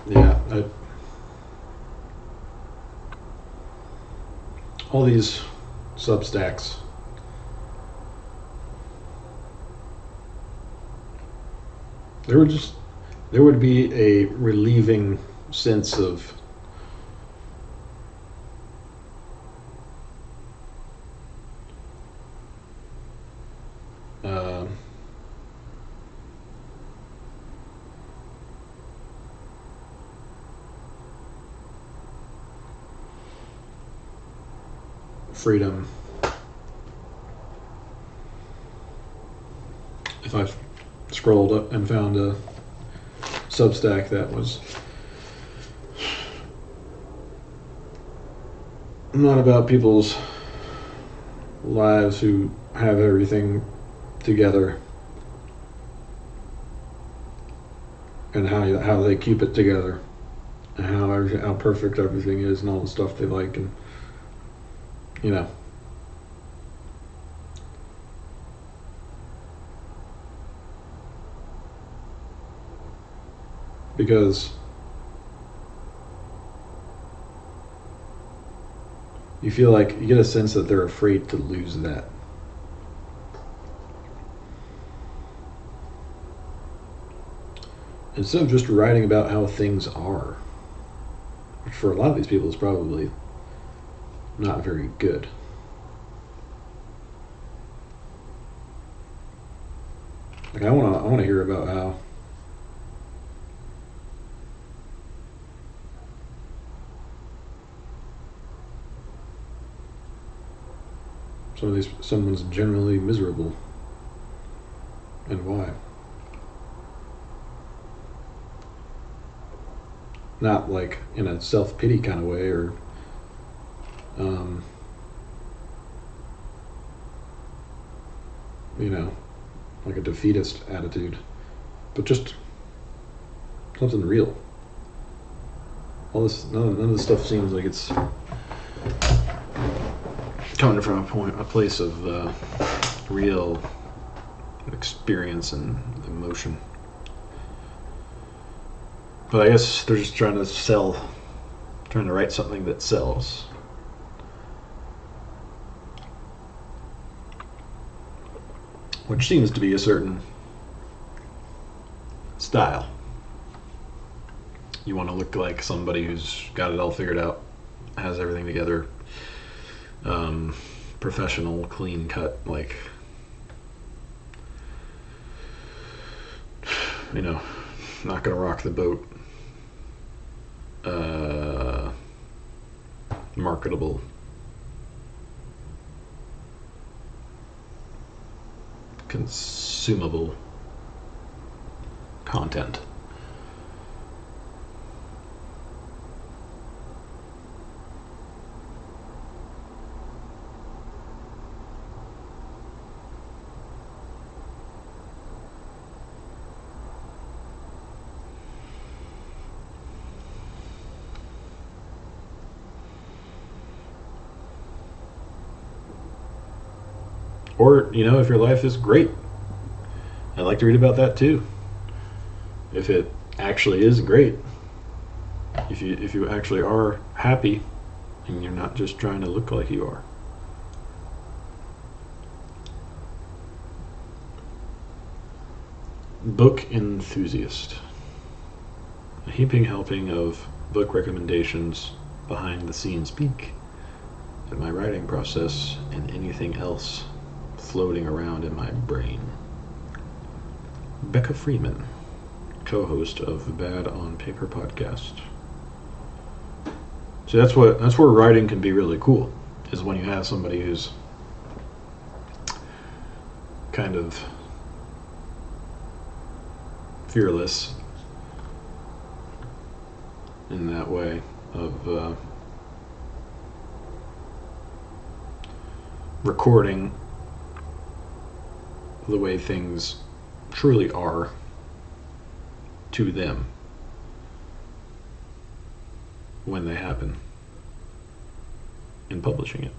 Yeah, all these Substacks. There would be a relieving sense of freedom if I scrolled up and found a Substack that was not about people's lives who have everything together and how they keep it together and how perfect everything is and all the stuff they like, and you know, because you feel like you get a sense that they're afraid to lose that. Instead of just writing about how things are, which for a lot of these people is probably not very good. Like I want to hear about how someone's generally miserable and why. Not like in a self-pity kind of way or you know, like a defeatist attitude, but just something real. All this, none of this stuff seems like it's coming from a place of real experience and emotion. But I guess they're just trying to write something that sells. Which seems to be a certain style. You want to look like somebody who's got it all figured out, has everything together, professional, clean cut, like, you know, not gonna rock the boat, marketable, consumable content. Or, you know, if your life is great, I'd like to read about that too. If it actually is great, if you actually are happy and you're not just trying to look like you are. Book enthusiast. A heaping helping of book recommendations, behind the scenes peek at my writing process and anything else floating around in my brain. Becca Freeman, co-host of the Bad on Paper podcast. So that's where writing can be really cool, is when you have somebody who's kind of fearless in that way of recording the way things truly are to them when they happen and publishing it.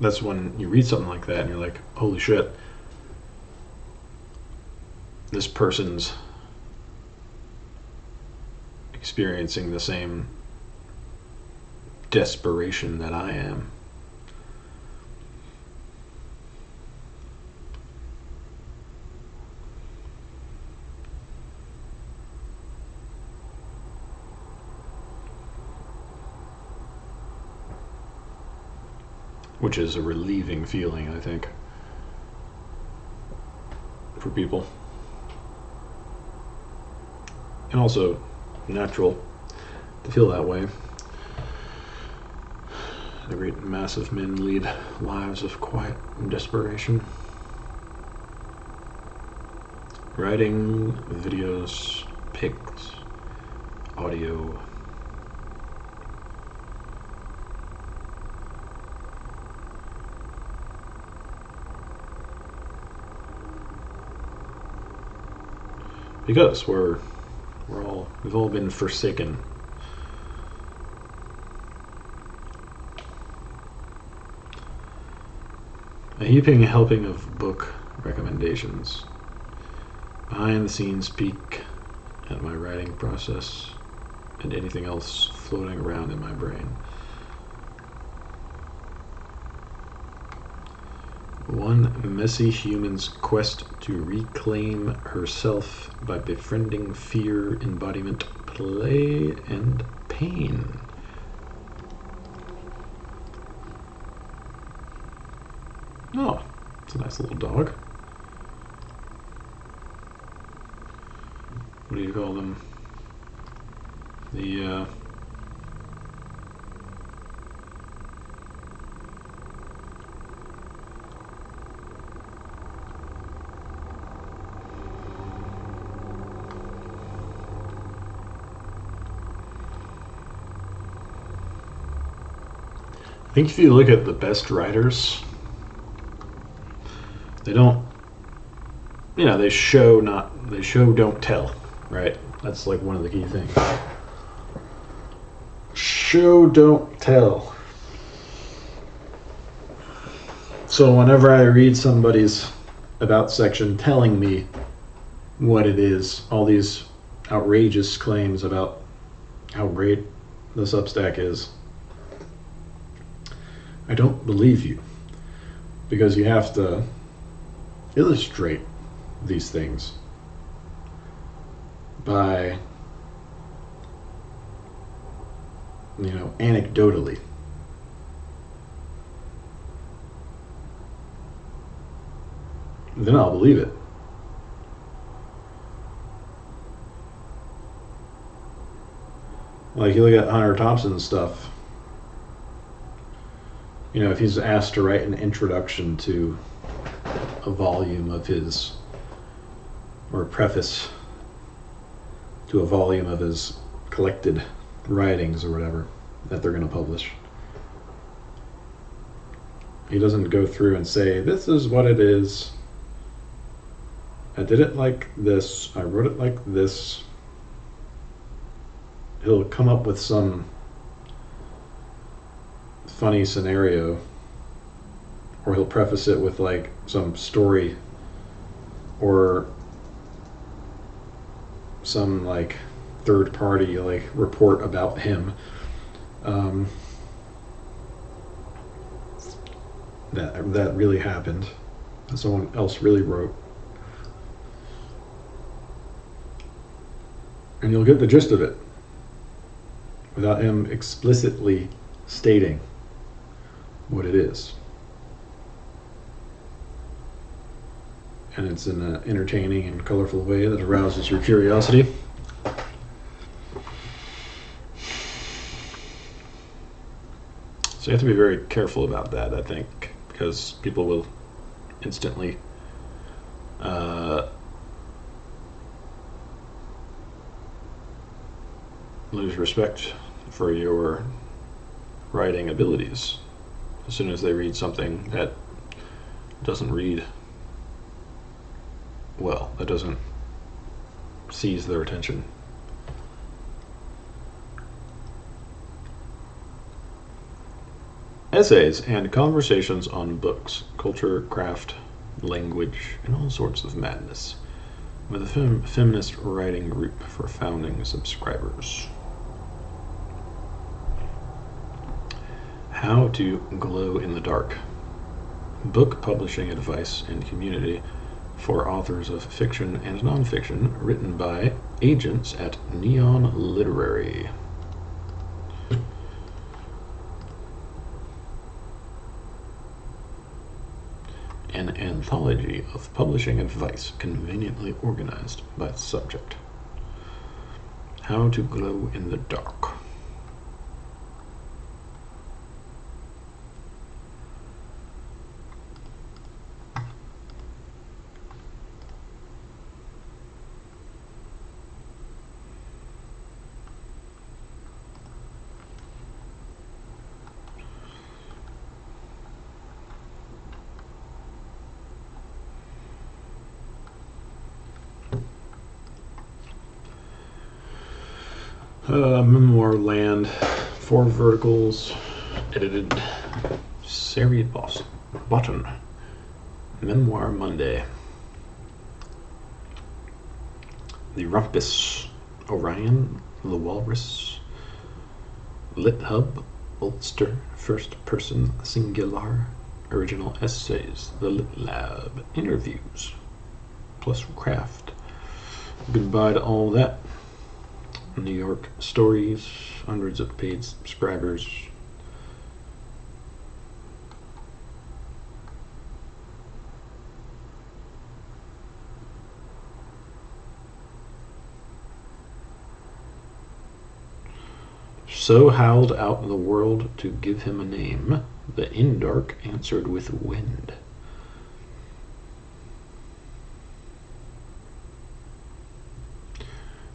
That's when you read something like that and you're like, holy shit, this person's experiencing the same desperation that I am. Which is a relieving feeling, I think, for people. And also natural to feel that way. Every massive men lead lives of quiet desperation. Writing, videos, pics, audio. Because we've all been forsaken. A heaping helping of book recommendations. Behind the scenes peek at my writing process and anything else floating around in my brain. One messy human's quest to reclaim herself by befriending fear, embodiment, play, and pain. Oh, it's a nice little dog. What do you call them? I think if you look at the best writers, they don't, they show don't tell, right? That's like one of the key things. Show don't tell. So whenever I read somebody's about section telling me what it is, all these outrageous claims about how great the Substack is, I don't believe you, because you have to illustrate these things by, anecdotally. Then I'll believe it. Like, you look at Hunter Thompson's stuff. If he's asked to write an introduction to a volume of his, or a preface to a volume of his collected writings or whatever that they're going to publish, he doesn't go through and say, this is what it is. I did it like this. I wrote it like this. He'll come up with some funny scenario, or he'll preface it with like some story or some like third party like report about him that really happened, that someone else really wrote, and you'll get the gist of it without him explicitly stating what it is. And it's in an entertaining and colorful way that arouses your curiosity. So you have to be very careful about that, I think, because people will instantly lose respect for your writing abilities as soon as they read something that doesn't read well, that doesn't seize their attention. Essays and conversations on books, culture, craft, language, and all sorts of madness, with a feminist writing group for founding subscribers. How to glow in the dark. Book publishing advice and community for authors of fiction and nonfiction, written by agents at Neon Literary. An anthology of publishing advice conveniently organized by subject. How to glow in the dark. Memoir Land, 4 verticals, edited Sari Button. Memoir Monday. The Rumpus, Orion, The Walrus, Lit Hub, Ulster, First Person, Singular, Original Essays, The Lit Lab, Interviews, plus Craft. Goodbye to all that. New York Stories, hundreds of paid subscribers. So howled out the world to give him a name. The Indark answered with wind.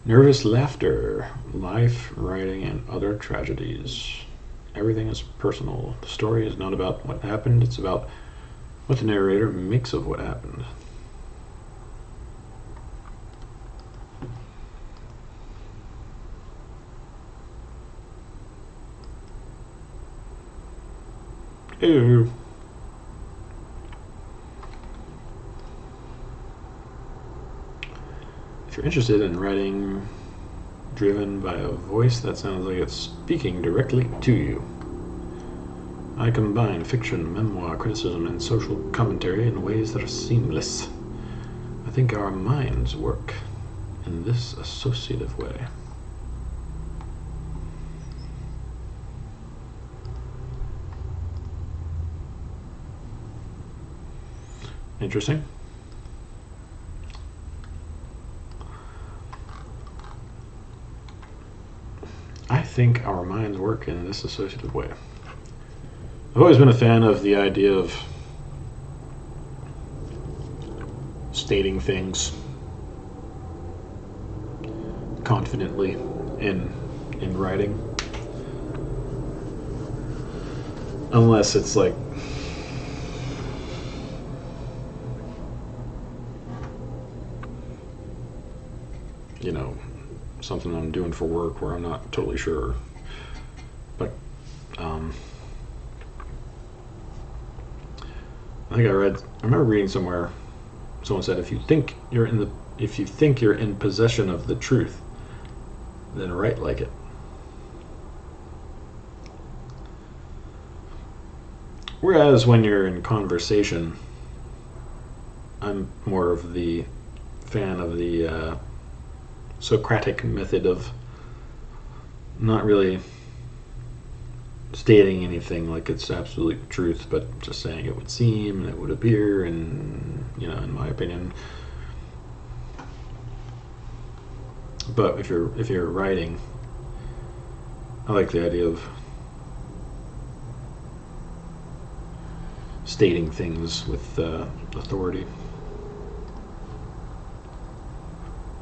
Nervous laughter, life, writing, and other tragedies. Everything is personal. The story is not about what happened, it's about what the narrator makes of what happened. Ew. If you're interested in writing driven by a voice that sounds like it's speaking directly to you, I combine fiction, memoir, criticism, and social commentary in ways that are seamless. I think our minds work in this associative way. Interesting. I think our minds work in this associative way. I've always been a fan of the idea of stating things confidently in writing. Unless it's like something I'm doing for work where I'm not totally sure. But I remember reading somewhere, someone said, if you think you're in possession of the truth, then write like it. Whereas when you're in conversation, I'm more of the fan of the Socratic method of not really stating anything like it's absolute truth, but just saying it would seem and it would appear, and in my opinion. But if you're writing, I like the idea of stating things with authority.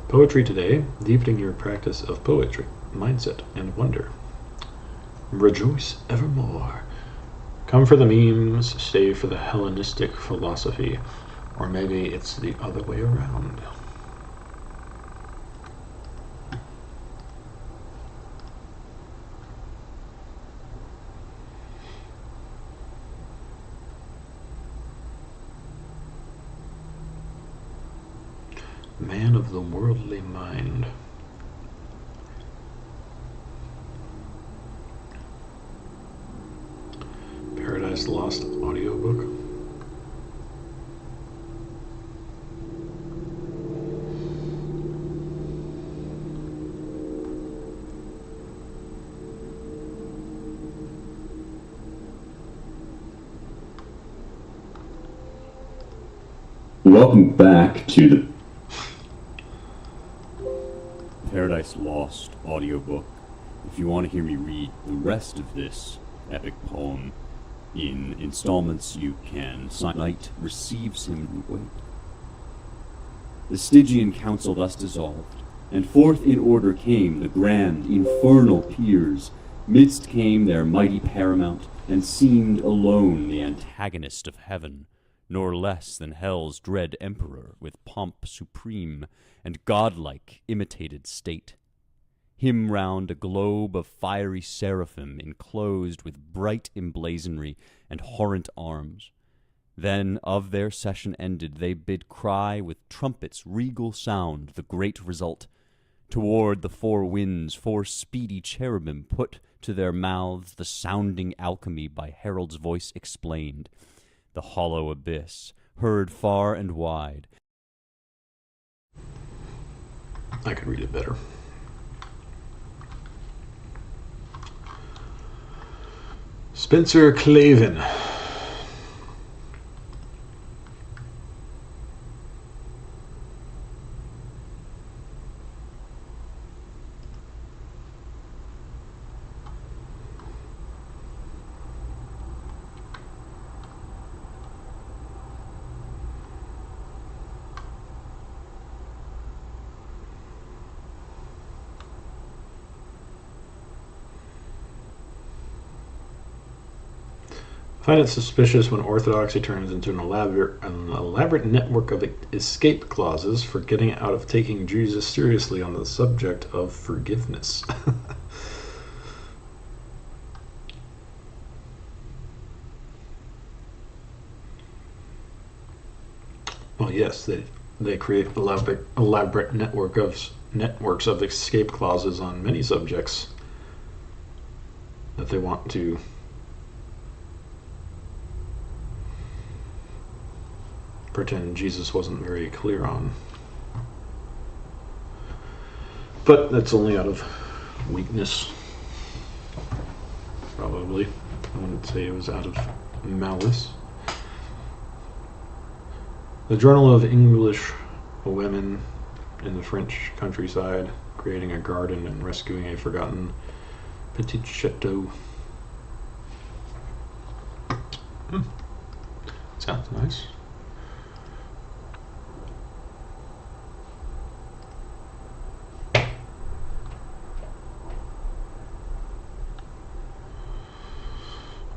Poetry today, deepening your practice of poetry, mindset, and wonder. Rejoice evermore. Come for the memes, stay for the Hellenistic philosophy, or maybe it's the other way around. Man of the worldly mind. Paradise Lost audiobook. Welcome back to the Paradise Lost audiobook. If you want to hear me read the rest of this epic poem in installments, you can. Night receives him in wait. The Stygian council thus dissolved, and forth in order came the grand infernal peers. Midst came their mighty paramount, and seemed alone the antagonist of heaven, nor less than hell's dread emperor, with pomp supreme and godlike imitated state. Him round a globe of fiery seraphim enclosed with bright emblazonry and horrent arms. Then, of their session ended, they bid cry with trumpets' regal sound the great result. Toward the four winds 4 speedy cherubim put to their mouths the sounding alchemy by herald's voice explained. The hollow abyss, heard far and wide. I could read it better. Spencer Clavin. I find it suspicious when orthodoxy turns into an elaborate network of escape clauses for getting out of taking Jesus seriously on the subject of forgiveness. Well, yes, they create elaborate networks of escape clauses on many subjects that they want to pretend Jesus wasn't very clear on. But that's only out of weakness, probably. I wouldn't say it was out of malice. The Journal of English Women in the French countryside, creating a garden and rescuing a forgotten petit chateau. Sounds nice.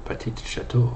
Petit chateau.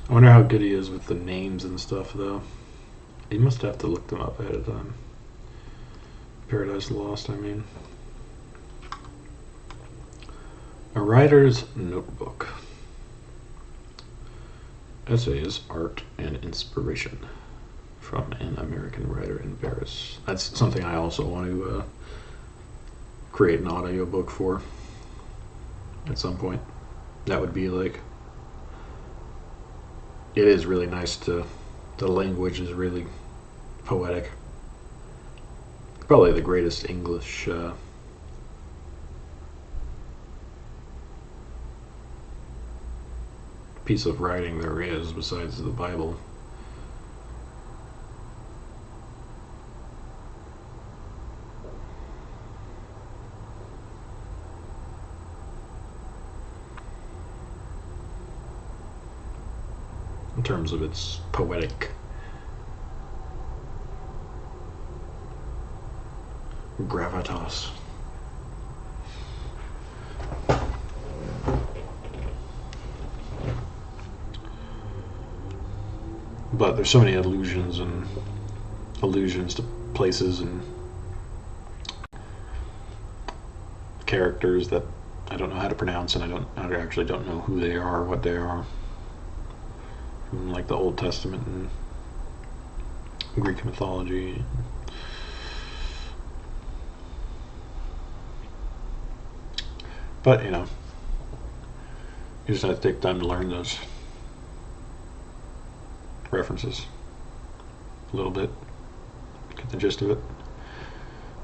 I wonder how good he is with the names and stuff, though. You must have to look them up ahead of time. Paradise Lost, I mean. A Writer's Notebook. Essays, Art, and Inspiration from an American writer in Paris. That's something I also want to create an audiobook for at some point. That would be like... It is really nice to The language is really poetic. Probably the greatest English piece of writing there is besides the Bible. In terms of its poetic gravitas. But there's so many allusions to places and characters that I don't know how to pronounce, and I actually don't know who they are, what they are. From like the Old Testament and Greek mythology. But, you know, you just have to take time to learn those references a little bit, get the gist of it,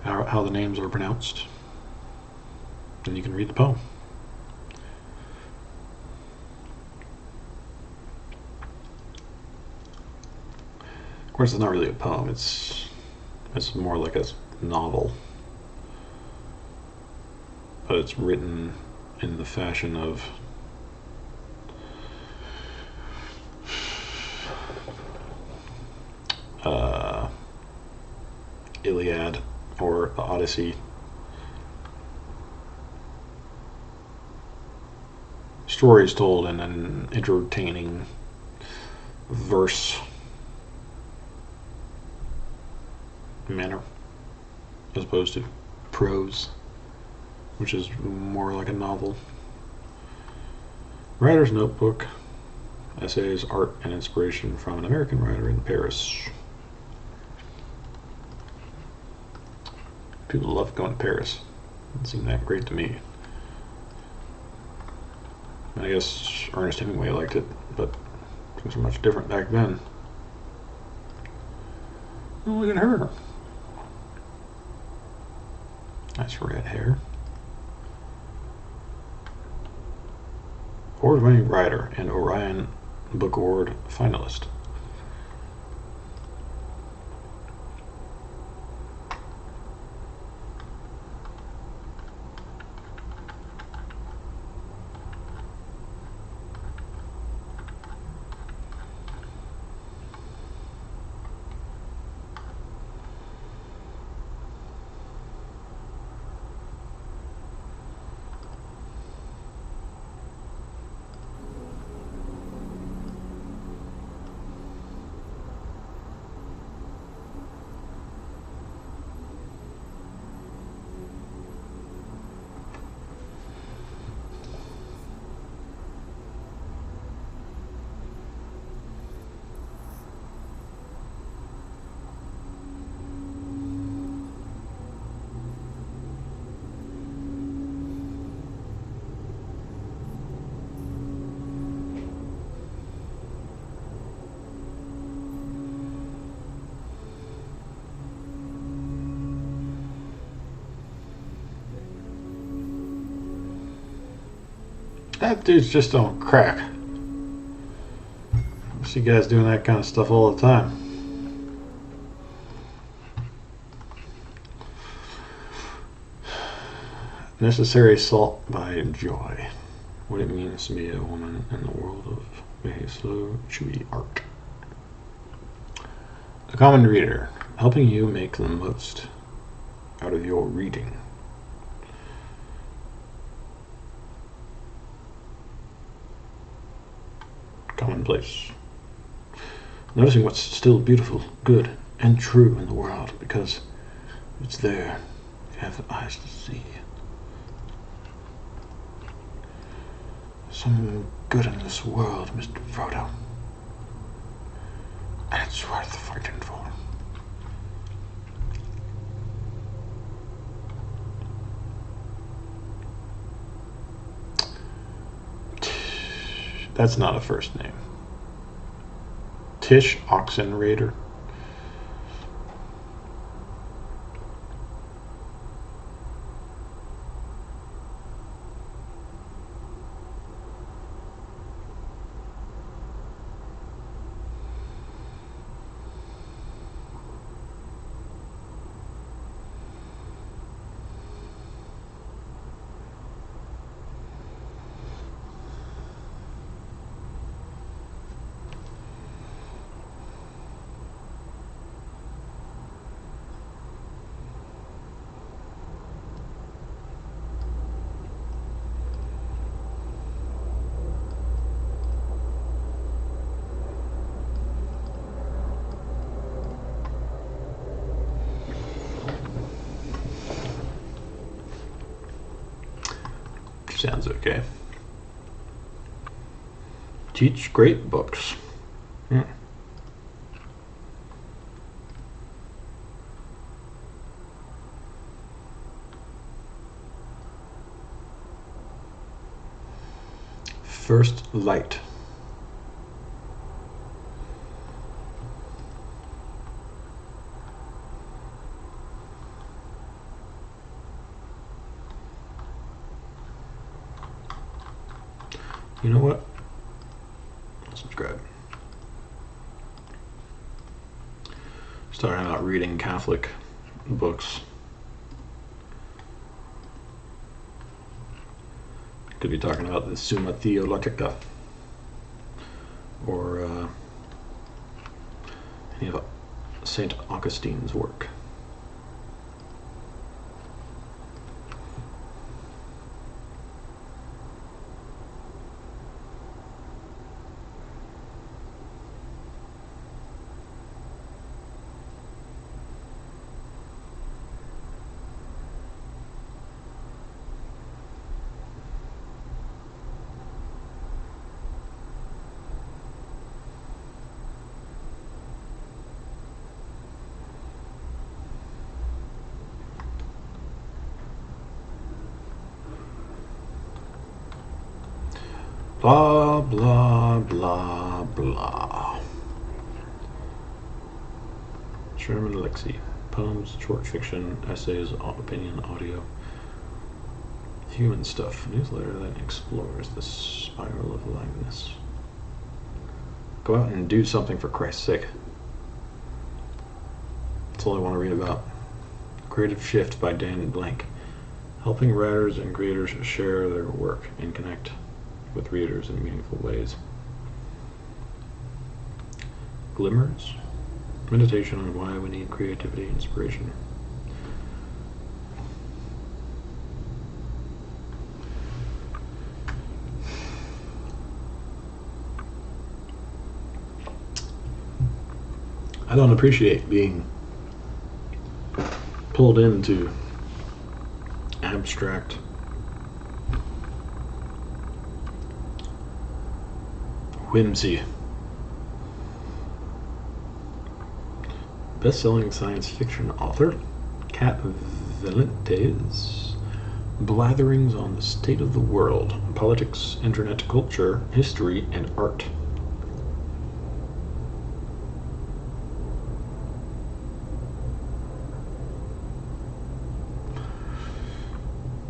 how the names are pronounced, and you can read the poem. Of course, it's not really a poem, it's more like a novel, but it's written in the fashion of Iliad or the Odyssey. Stories told in an entertaining verse manner, as opposed to prose, which is more like a novel. Writer's Notebook, Essays, Art, and Inspiration from an American Writer in Paris. People love going to Paris. Doesn't seem that great to me. I guess Ernest Hemingway liked it, but things were much different back then. Oh, look at her. Nice red hair. Award-winning writer and Orion Book Award finalist. That dude's just on crack. I see guys doing that kind of stuff all the time. Necessary Assault by Joy. What it means to be a woman in the world of very slow, chewy art. A common reader, helping you make the most out of your reading. Commonplace. Noticing what's still beautiful, good, and true in the world, because it's there. You have the eyes to see. Some good in this world, Mr. Frodo. And it's worth fighting for. That's not a first name. Tish Oxen Raider. Sounds okay. Teach great books. First Light. You know what? Subscribe. Starting out reading Catholic books. Could be talking about the Summa Theologica or any of St. Augustine's work. Blah, blah, blah, blah. Sherman Alexie. Poems, short fiction, essays, opinion, audio. Human Stuff. Newsletter that explores the spiral of aliveness. Go out and do something for Christ's sake. That's all I want to read about. Creative Shift by Dan Blank. Helping writers and creators share their work and connect with readers in meaningful ways. Glimmers. Meditation on why we need creativity and inspiration. I don't appreciate being pulled into abstract whimsy. Best-selling science fiction author Kat Valentes' blatherings on the state of the world, politics, internet culture, history, and art.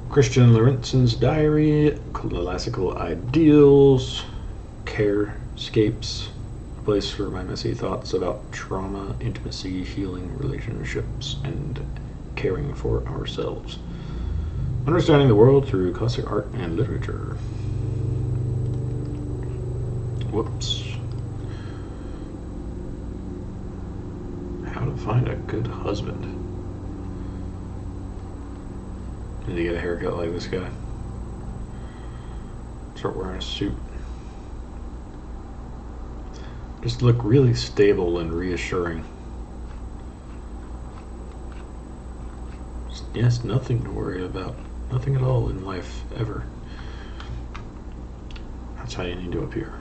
Christian Lorenzen's diary, classical ideals, carescapes, a place for my messy thoughts about trauma, intimacy, healing relationships, and caring for ourselves. Understanding the world through classic art and literature. Whoops. How to find a good husband. Need to get a haircut like this guy. Start wearing a suit. Just look really stable and reassuring. Yes, nothing to worry about. Nothing at all in life, ever. That's how you need to appear.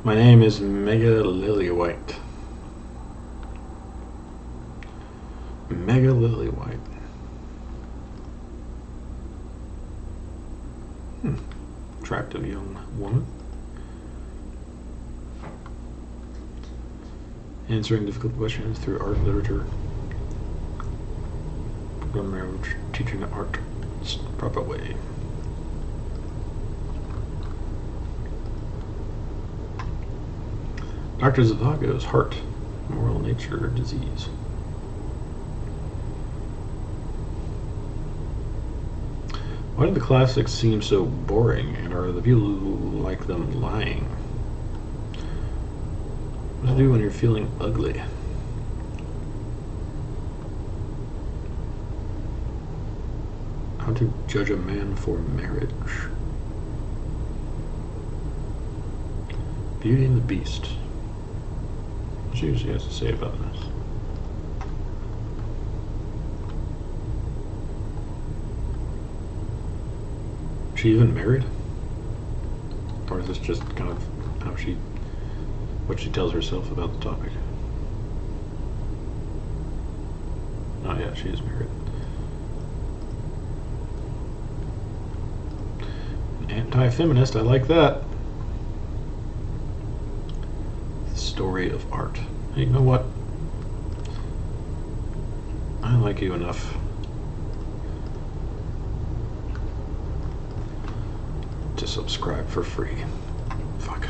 My name is Mega Lillywhite. Mega Lillywhite. Attractive young woman. Answering difficult questions through art, literature, marriage, teaching art the proper way. Dr. Zhivago's heart, moral nature, disease. Why do the classics seem so boring, and are the people who like them lying? What to do when you're feeling ugly? How to judge a man for marriage. Beauty and the Beast. What she usually has to say about this? Is she even married? Or is this just kind of what she tells herself about the topic? Oh yeah, she is married. Anti-feminist, I like that. Story of art. Hey, you know what? I like you enough to subscribe for free. Fuck.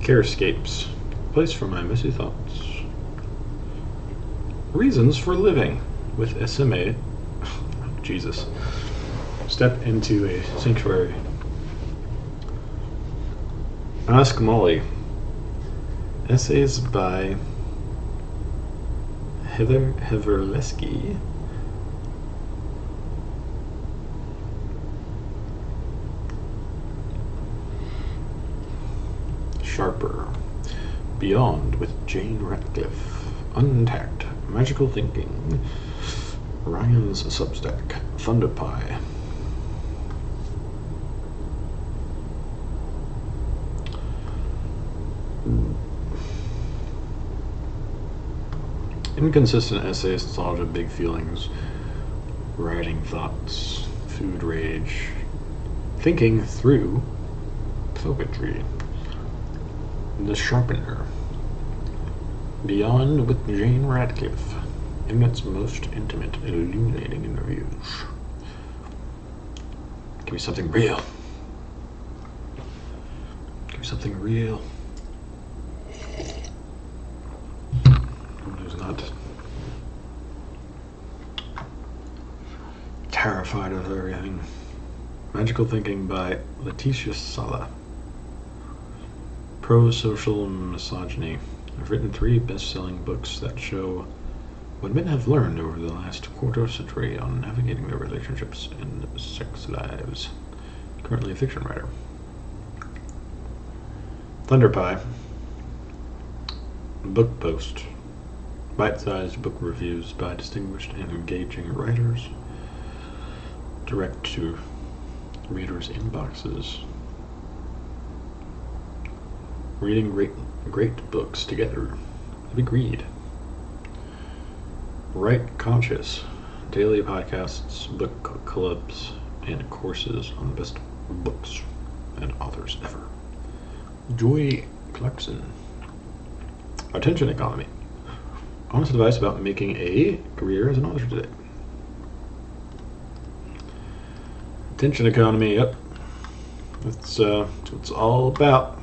Carescapes. Place for my messy thoughts. Reasons for living with SMA. Jesus. Step into a sanctuary. Ask Molly. Essays by Heather Heverleski. Sharper. Beyond with Jane Ratcliffe. Untact. Magical Thinking. Ryan's Substack. Thunderpie. Inconsistent essays, nostalgia, big feelings, writing thoughts, food rage, thinking through poetry. The Sharpener. Beyond with Jane Ratcliffe. Internet's most intimate, illuminating interviews. Give me something real. Give me something real. Who's not terrified of everything. Magical Thinking by Letitia Sala. Pro-social misogyny. I've written 3 best-selling books that show what men have learned over the last quarter century on navigating their relationships and sex lives. Currently a fiction writer. Thunderpie. Book Post. Bite-sized book reviews by distinguished and engaging writers. Direct to readers' inboxes. Reading great books together. A big read. Right Conscious. Daily podcasts, book clubs, and courses on the best books and authors ever. Joy Clarkson. Attention Economy. Honest advice about making a career as an author today. Attention Economy, yep. That's what it's all about.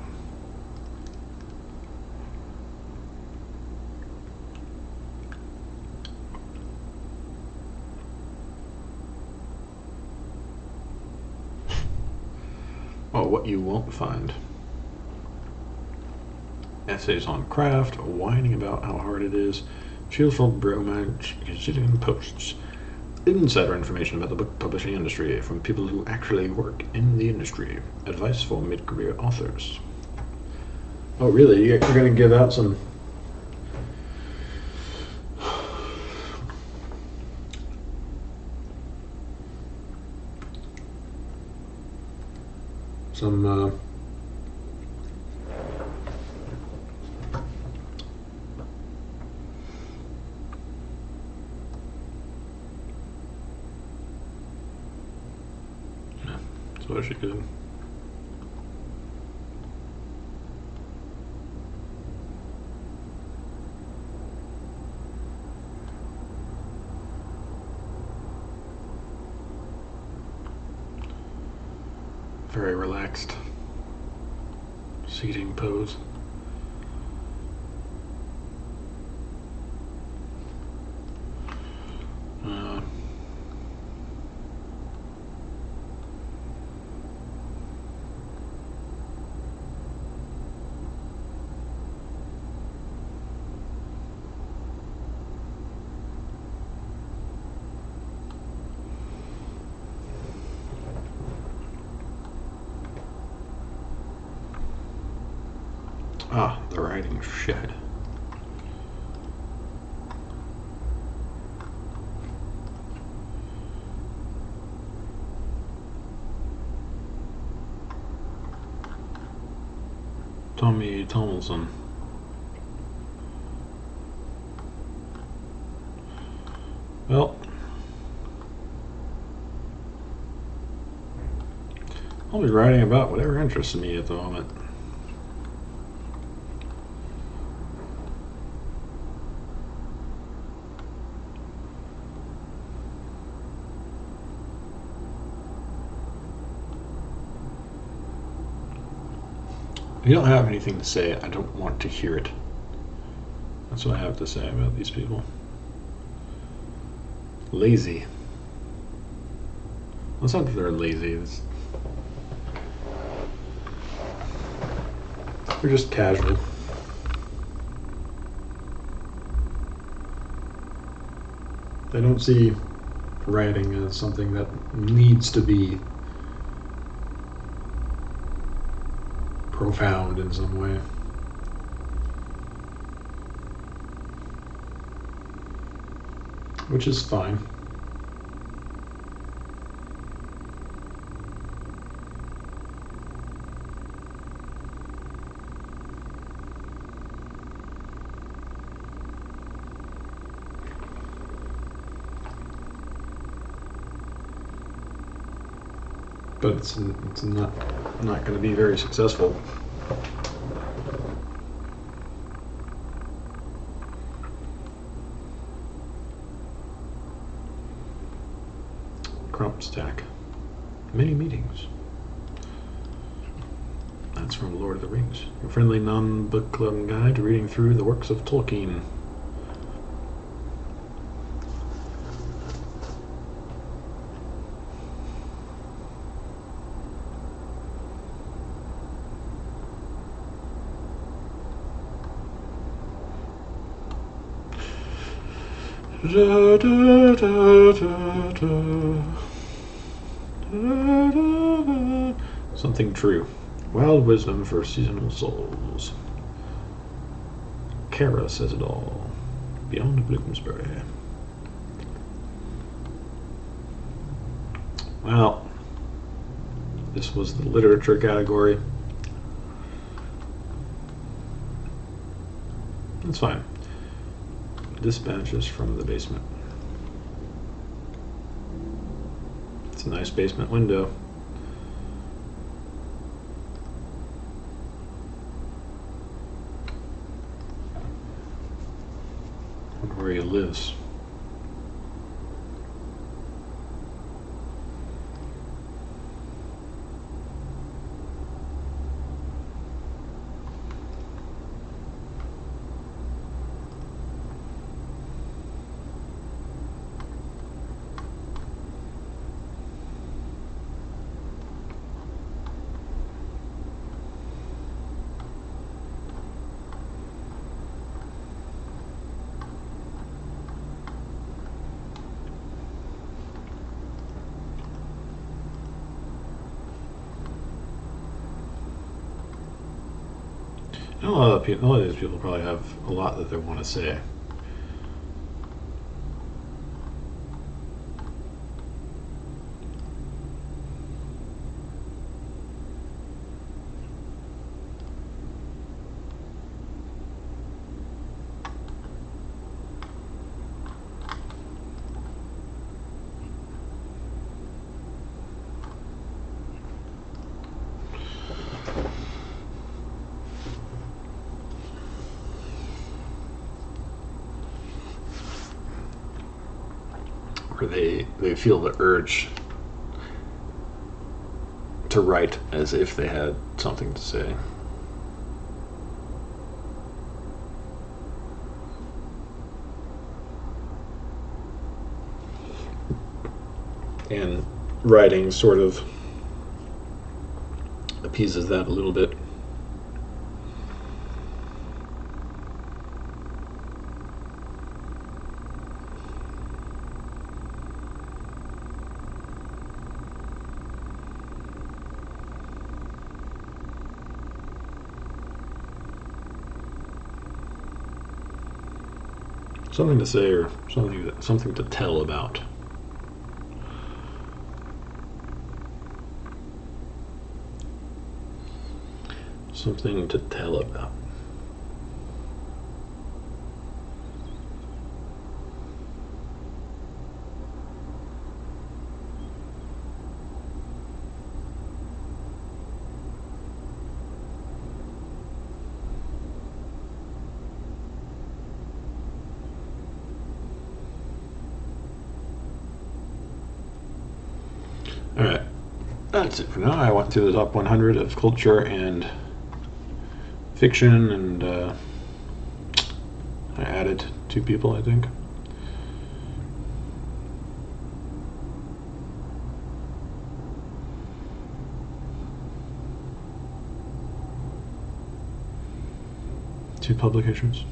Oh, what you won't find. Essays on craft, whining about how hard it is, cheerful bromance, gazillion posts, insider information about the book publishing industry from people who actually work in the industry, advice for mid-career authors. Oh, really? You're going to give out some what she did. Very relaxed seating pose. The writing shed. Tommy Tomlinson. Well, I'll be writing about whatever interests me at the moment. If you don't have anything to say, I don't want to hear it. That's what I have to say about these people. Lazy. Well, it's not that they're lazy. They're just casual. They don't see writing as something that needs to be profound in some way. Which is fine. But it's not going to be very successful. Substack. Many meetings. That's from Lord of the Rings. Your friendly non-book club guide to reading through the works of Tolkien. Da, da, da, da, da. Something true. Wild wisdom for seasonal souls. Kara says it all. Beyond Bloomsbury. Well, this was the literature category. That's fine. Dispatches from the basement. It's a nice basement window. I wonder where he lives. A lot of these people probably have a lot that they want to say. or they feel the urge to write as if they had something to say. And writing sort of appeases that a little bit. Something to say or something to tell about. Something to tell about. Alright, that's it for now. I went through the top 100 of culture and fiction, and I added 2 people, I think. Two publications.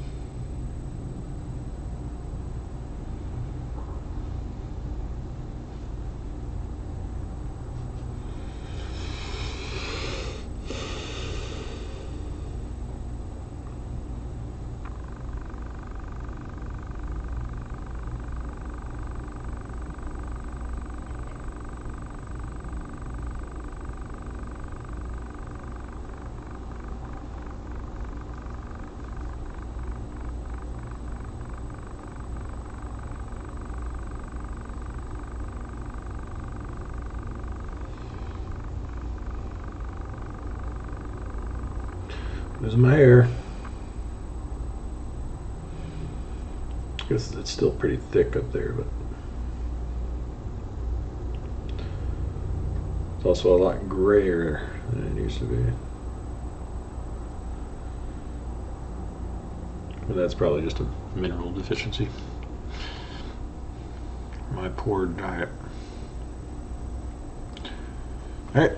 There's my hair. I guess it's still pretty thick up there, but it's also a lot grayer than it used to be. But that's probably just a mineral deficiency. My poor diet. Alright.